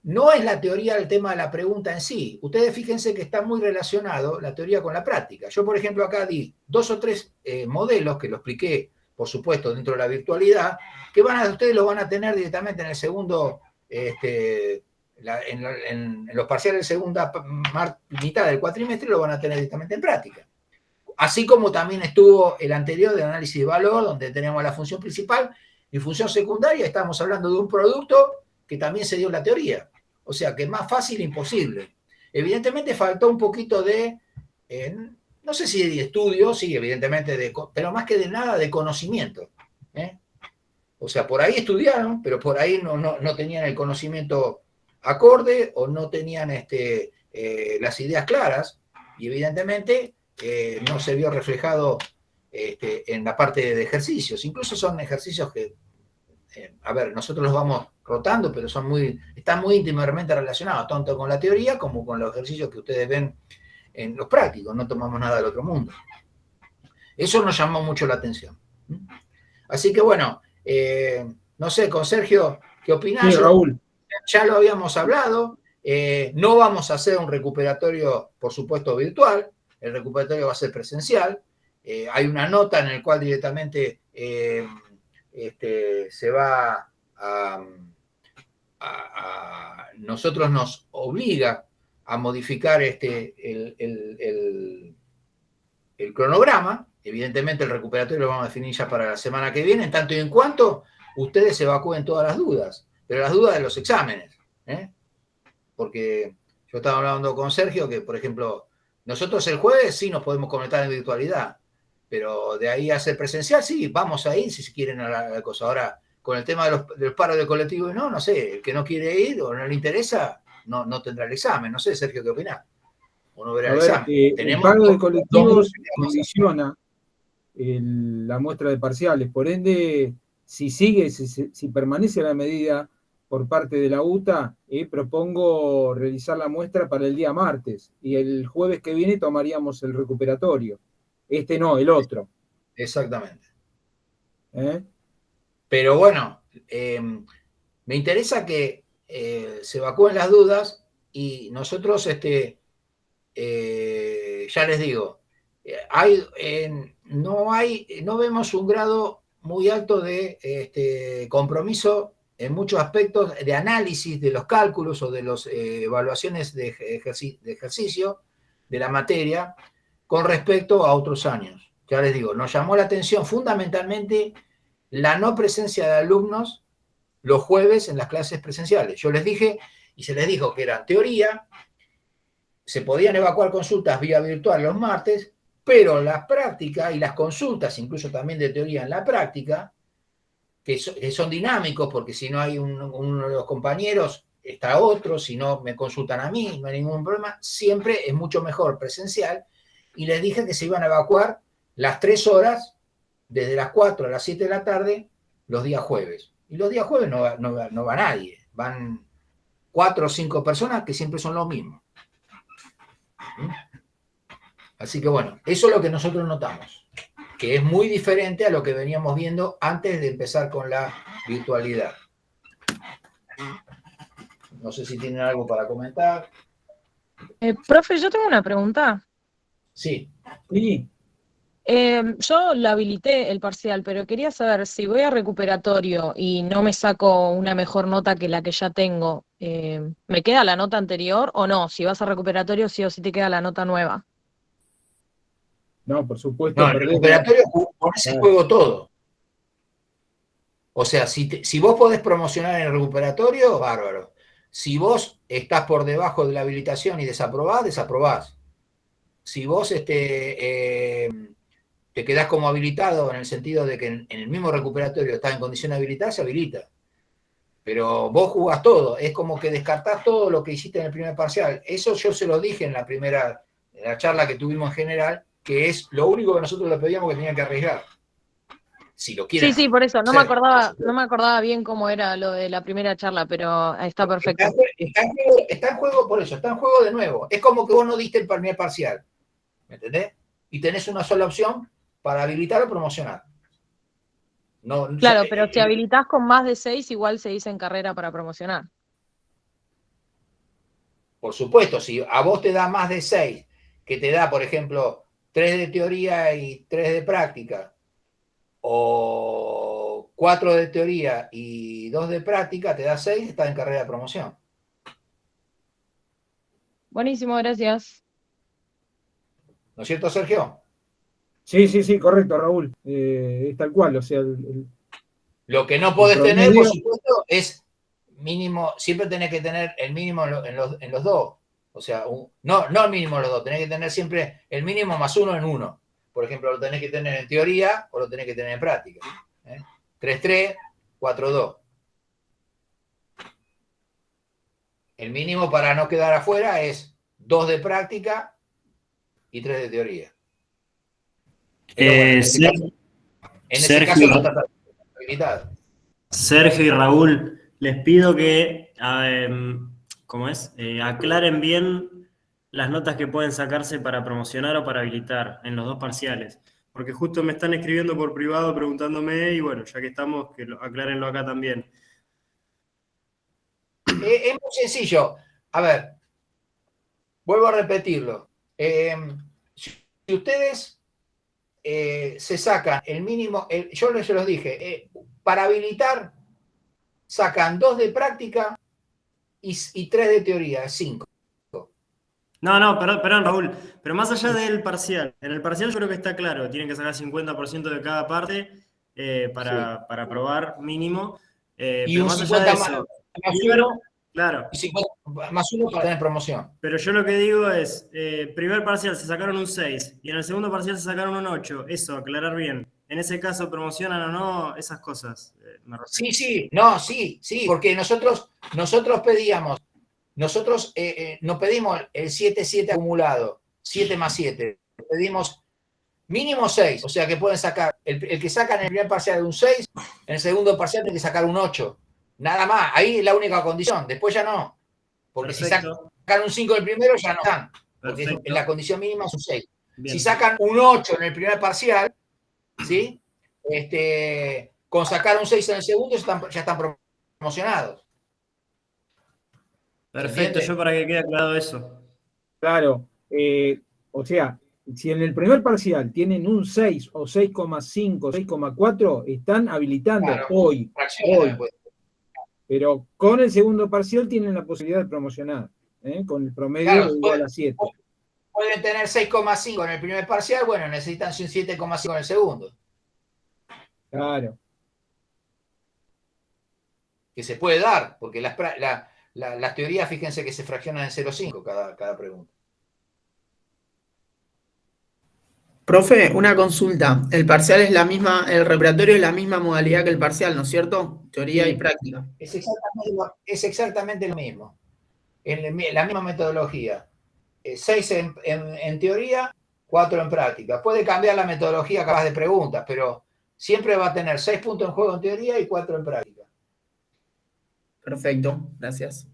no es la teoría del tema de la pregunta en sí. Ustedes fíjense que está muy relacionado la teoría con la práctica. Yo, por ejemplo, acá di 2 o 3 modelos que lo expliqué, por supuesto, dentro de la virtualidad, que ustedes lo van a tener directamente en el segundo, en los parciales de segunda mitad del cuatrimestre, lo van a tener directamente en práctica. Así como también estuvo el anterior de análisis de valor, donde tenemos la función principal y función secundaria, estamos hablando de un producto que también se dio en la teoría. O sea, que es más fácil imposible. Evidentemente faltó un poquito de, no sé si de estudio, sí, evidentemente, pero más que de nada de conocimiento. O sea, por ahí estudiaron, pero por ahí no tenían el conocimiento acorde o no tenían las ideas claras y evidentemente no se vio reflejado en la parte de ejercicios. Incluso son ejercicios que, a ver, nosotros los vamos rotando, pero están muy íntimamente relacionados, tanto con la teoría como con los ejercicios que ustedes ven en los prácticos. No tomamos nada del otro mundo. Eso nos llamó mucho la atención. Así que bueno, no sé, con Sergio, ¿qué opinás? Sí, Raúl. Ya lo habíamos hablado. No vamos a hacer un recuperatorio, por supuesto, virtual. El recuperatorio va a ser presencial. Hay una nota en la cual directamente se va nosotros nos obliga a modificar el cronograma. Evidentemente el recuperatorio lo vamos a definir ya para la semana que viene, en tanto y en cuanto ustedes evacúen todas las dudas, pero las dudas de los exámenes. Porque yo estaba hablando con Sergio que, por ejemplo, nosotros el jueves sí nos podemos conectar en virtualidad, pero de ahí a ser presencial, sí, vamos a ir si quieren a la cosa. Ahora, con el tema de los paros de colectivo, no sé, el que no quiere ir o no le interesa, no tendrá el examen. No sé, Sergio, ¿qué opinás? O no verá el examen. El paro de colectivos condiciona la muestra de parciales. Por ende, si permanece la medida por parte de la UTA, propongo realizar la muestra para el día martes. Y el jueves que viene tomaríamos el recuperatorio. No, el otro. Exactamente. Pero bueno, me interesa que se evacúen las dudas y nosotros, ya les digo, no vemos un grado muy alto de compromiso en muchos aspectos de análisis de los cálculos o de las evaluaciones de ejercicio de la materia con respecto a otros años. Ya les digo, nos llamó la atención fundamentalmente la no presencia de alumnos los jueves en las clases presenciales. Yo les dije, y se les dijo que era teoría, se podían evacuar consultas vía virtual los martes, pero la práctica y las consultas, incluso también de teoría en la práctica, que son dinámicos, porque si no hay uno de los compañeros, está otro, si no me consultan a mí, no hay ningún problema, siempre es mucho mejor presencial, y les dije que se iban a evacuar las 3 horas, desde las 4 a las 7 de la tarde, los días jueves. Y los días jueves no va nadie, van 4 o 5 personas que siempre son los mismos. Así que bueno, eso es lo que nosotros notamos, que es muy diferente a lo que veníamos viendo antes de empezar con la virtualidad. No sé si tienen algo para comentar. Profe, yo tengo una pregunta. Sí. Sí. Yo la habilité el parcial, pero quería saber si voy a recuperatorio y no me saco una mejor nota que la que ya tengo, ¿me queda la nota anterior o no? Si vas a recuperatorio, sí o sí te queda la nota nueva. No, por supuesto. No, en el recuperatorio pones en juego todo. O sea, si vos podés promocionar en el recuperatorio, bárbaro. Si vos estás por debajo de la habilitación y desaprobás. Si vos te quedás como habilitado en el sentido de que en el mismo recuperatorio estás en condición de habilitar, se habilita. Pero vos jugás todo. Es como que descartás todo lo que hiciste en el primer parcial. Eso yo se lo dije en la charla que tuvimos en general, que es lo único que nosotros le pedíamos que tenían que arriesgar. Si lo quieren. Sí, por eso. No me acordaba bien cómo era lo de la primera charla, pero está perfecto. Está en juego por eso, está en juego de nuevo. Es como que vos no diste el primer parcial. ¿Me entendés? Y tenés una sola opción para habilitar o promocionar. Claro, pero si habilitás con más de 6, igual se dice en carrera para promocionar. Por supuesto, si a vos te da más de 6, que te da, por ejemplo, 3 de teoría y 3 de práctica, o 4 de teoría y 2 de práctica, te da 6, estás en carrera de promoción. Buenísimo, gracias. ¿No es cierto, Sergio? Sí, correcto, Raúl. Es tal cual, o sea, Lo que no podés tener, promedio, por supuesto, es mínimo, siempre tenés que tener el mínimo en los dos. O sea, no el mínimo en los dos, tenés que tener siempre el mínimo más uno en uno. Por ejemplo, lo tenés que tener en teoría o lo tenés que tener en práctica. 3-3, 4-2. El mínimo para no quedar afuera es 2 de práctica y 3 de teoría. Pero bueno, en ese caso no está habilitado. Sergio y Raúl, les pido que aclaren bien las notas que pueden sacarse para promocionar o para habilitar en los dos parciales. Porque justo me están escribiendo por privado preguntándome, y bueno, ya que estamos, aclárenlo acá también. Es muy sencillo. A ver, vuelvo a repetirlo. Si ustedes se sacan el mínimo, yo se los dije, para habilitar sacan 2 de práctica y 3 de teoría, 5. No, perdón, Raúl, pero más allá del parcial, en el parcial yo creo que está claro, tienen que sacar 50% de cada parte para probar mínimo, Y pero un más 50 allá de eso, más uno, claro. y 50 más uno para tener promoción. Pero yo lo que digo es, primer parcial se sacaron un 6 y en el segundo parcial se sacaron un 8, eso, aclarar bien. En ese caso, promocionan o no, esas cosas. Sí, porque nosotros pedíamos, no pedimos el 7-7 acumulado, 7 más 7, pedimos mínimo 6, o sea que pueden sacar, el que sacan en el primer parcial de un 6, en el segundo parcial tiene que sacar un 8, nada más, ahí es la única condición, después ya no, porque Perfecto. si sacan un 5 en el primero ya no están, porque la condición mínima es un 6. Bien. Si sacan un 8 en el primer parcial, ¿sí? Con sacar un 6 en el segundo ya están promocionados. Perfecto, yo para que quede aclarado eso. Claro, o sea, si en el primer parcial tienen un 6 o 6,5, 6,4, están habilitando hoy. Pero con el segundo parcial tienen la posibilidad de promocionar, con el promedio de igual a 7. Pueden tener 6,5 en el primer parcial, bueno, necesitan un 7,5 en el segundo. Claro. Que se puede dar, porque las teorías, fíjense que se fraccionan en 0,5 cada pregunta. Profe, una consulta. El parcial es la misma, el reparatorio es la misma modalidad que el parcial, ¿no es cierto? Teoría y práctica. Es exactamente lo mismo. La misma metodología. 6 en teoría, 4 en práctica. Puede cambiar la metodología capaz de preguntas, pero siempre va a tener 6 puntos en juego en teoría y 4 en práctica. Perfecto, gracias.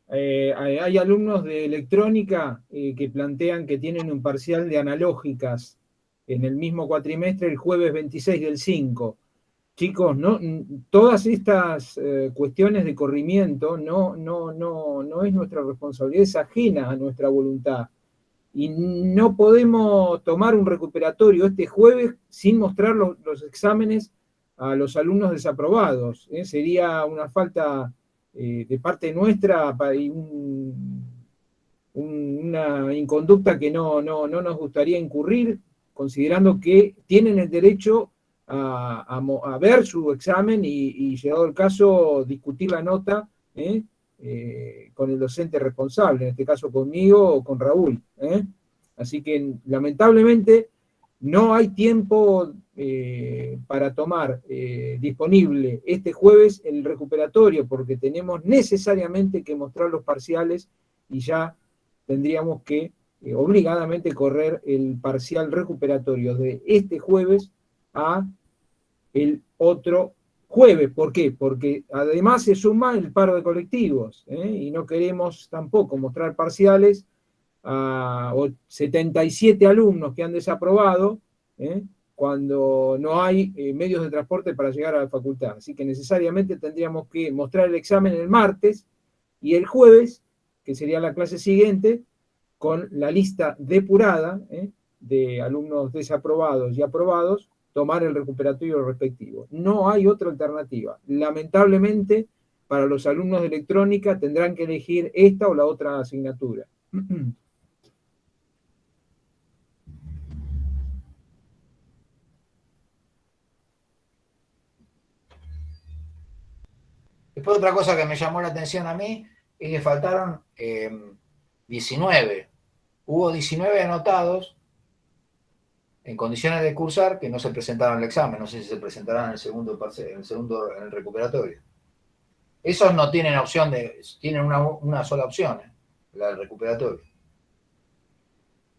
Hay alumnos de electrónica que plantean que tienen un parcial de analógicas en el mismo cuatrimestre el jueves 26 del 5. Chicos, todas estas cuestiones de corrimiento no es nuestra responsabilidad, es ajena a nuestra voluntad. Y no podemos tomar un recuperatorio este jueves sin mostrar los exámenes a los alumnos desaprobados. Sería una falta de parte nuestra y una inconducta que no nos gustaría incurrir, considerando que tienen el derecho a ver su examen y, llegado el caso, discutir la nota con el docente responsable, en este caso conmigo o con Raúl. Así que lamentablemente no hay tiempo para tomar disponible este jueves el recuperatorio, porque tenemos necesariamente que mostrar los parciales y ya tendríamos que obligadamente correr el parcial recuperatorio de este jueves a el otro jueves. ¿Por qué? Porque además se suma el paro de colectivos y no queremos tampoco mostrar parciales a 77 alumnos que han desaprobado, cuando no hay medios de transporte para llegar a la facultad. Así que necesariamente tendríamos que mostrar el examen el martes y el jueves, que sería la clase siguiente, con la lista depurada de alumnos desaprobados y aprobados, tomar el recuperatorio respectivo. No hay otra alternativa. Lamentablemente, para los alumnos de electrónica tendrán que elegir esta o la otra asignatura. Después otra cosa que me llamó la atención a mí es que faltaron 19. Hubo 19 anotados en condiciones de cursar que no se presentaron al examen. No sé si se presentarán en el segundo, en el recuperatorio. Esos no tienen opción tienen una sola opción, la del recuperatorio.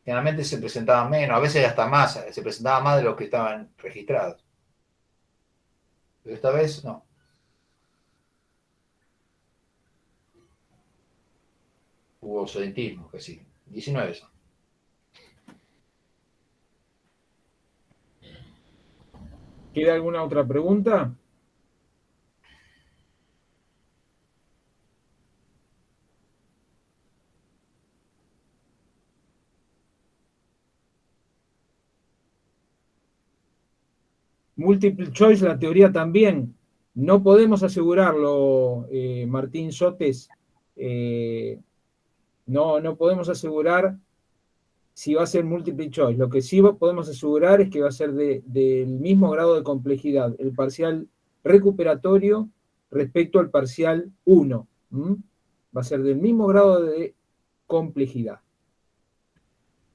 Generalmente se presentaban menos, a veces hasta más, se presentaban más de los que estaban registrados. Pero esta vez no. Hubo ausentismo, que sí. 19 son. ¿Queda alguna otra pregunta? Multiple choice, la teoría también. No podemos asegurarlo, Martín Sotes. No podemos asegurar si va a ser multiple choice. Lo que sí podemos asegurar es que va a ser del mismo grado de complejidad el parcial recuperatorio respecto al parcial 1. Va a ser del mismo grado de complejidad.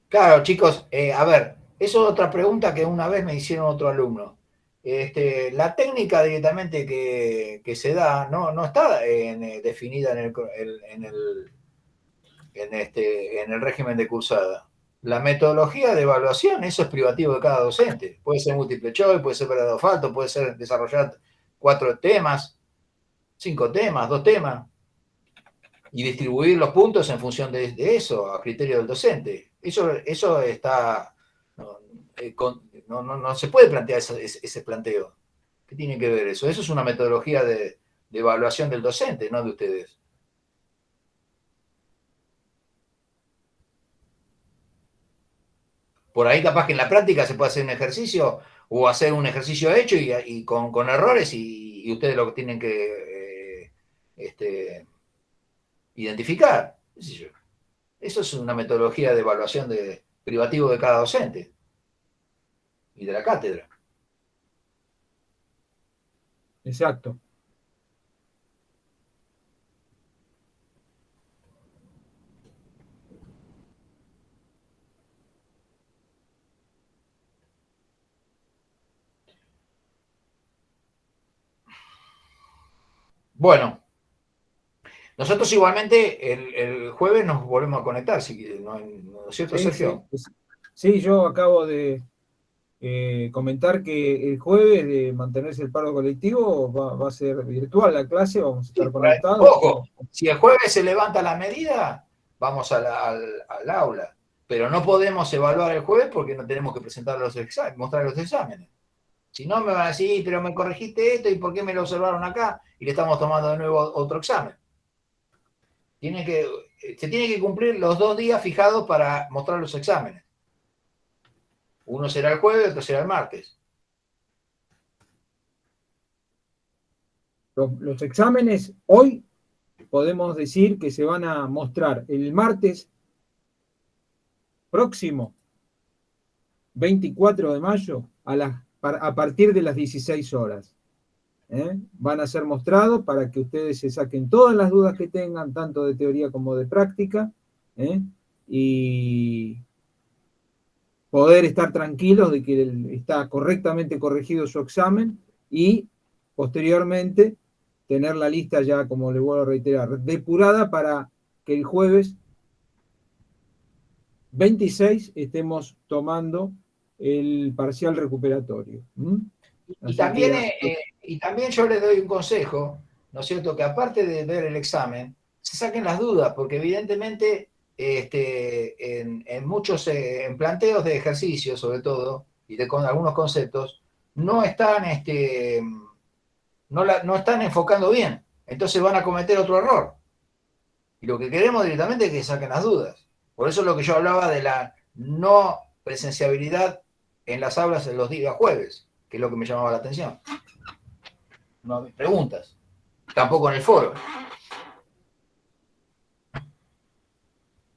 Claro, chicos, a ver, eso es otra pregunta que una vez me hicieron otro alumno. La técnica directamente que se da no está definida en el régimen de cursada. La metodología de evaluación, eso es privativo de cada docente. Puede ser múltiple choice, puede ser verdadero falto, puede ser desarrollar 4 temas, 5 temas, 2 temas, y distribuir los puntos en función de eso, a criterio del docente. Eso está... No se puede plantear ese planteo. ¿Qué tiene que ver eso? Eso es una metodología de evaluación del docente, no de ustedes. Por ahí capaz que en la práctica se puede hacer un ejercicio o hacer un ejercicio hecho y con errores y ustedes lo que tienen que identificar. Eso es una metodología de evaluación privativo de cada docente y de la cátedra. Exacto. Bueno, nosotros igualmente el jueves nos volvemos a conectar, ¿no es cierto, Sí, Sergio? sí, yo acabo de comentar que el jueves de mantenerse el paro colectivo va a ser virtual la clase, vamos a estar conectados. Ojo, si el jueves se levanta la medida, vamos al aula, pero no podemos evaluar el jueves porque no tenemos que presentar mostrar los exámenes. Si no, me van a decir, pero me corregiste esto y ¿por qué me lo observaron acá? Y le estamos tomando de nuevo otro examen. Se tiene que cumplir los 2 días fijados para mostrar los exámenes. Uno será el jueves, otro será el martes. Los exámenes hoy podemos decir que se van a mostrar el martes próximo, 24 de mayo, a partir de las 16 horas. Van a ser mostrados para que ustedes se saquen todas las dudas que tengan, tanto de teoría como de práctica, y poder estar tranquilos de que está correctamente corregido su examen y posteriormente tener la lista ya, como le vuelvo a reiterar, depurada para que el jueves 26 estemos tomando el parcial recuperatorio. Y también yo les doy un consejo, ¿no es cierto? Que aparte de ver el examen, se saquen las dudas, porque evidentemente en muchos en planteos de ejercicio, sobre todo, y con algunos conceptos, no están, no están enfocando bien. Entonces van a cometer otro error. Y lo que queremos directamente es que saquen las dudas. Por eso es lo que yo hablaba de la no presenciabilidad en las aulas en los días jueves, que es lo que me llamaba la atención. No había preguntas. Tampoco en el foro.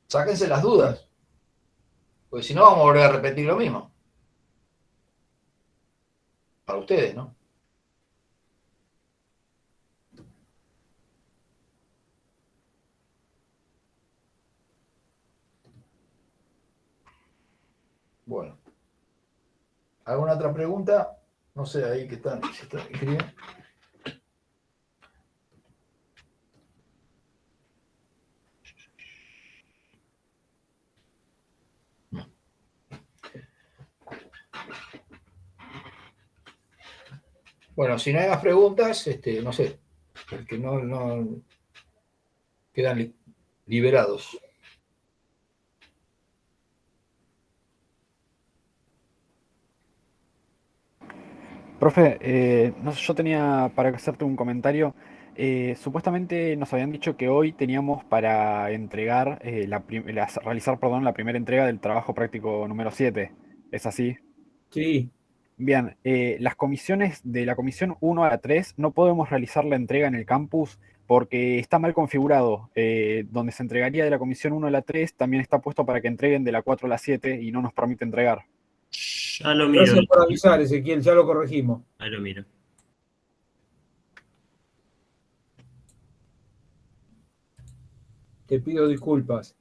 Sáquense las dudas. Porque si no, vamos a volver a repetir lo mismo. Para ustedes, ¿no? Bueno. ¿Alguna otra pregunta? No sé, ahí que están escribiendo. Bueno, si no hay más preguntas, no sé, porque no quedan liberados. Profe, no sé, yo tenía para hacerte un comentario. Supuestamente nos habían dicho que hoy teníamos para entregar, realizar, perdón, la primera entrega del trabajo práctico número 7. ¿Es así? Sí. Bien, las comisiones de la comisión 1 a la 3 no podemos realizar la entrega en el campus porque está mal configurado. Donde se entregaría de la comisión 1 a la 3 también está puesto para que entreguen de la 4 a la 7 y no nos permite entregar. Ya lo miro. Gracias por avisar, Ezequiel, ya lo corregimos. Ahí lo miro. Te pido disculpas.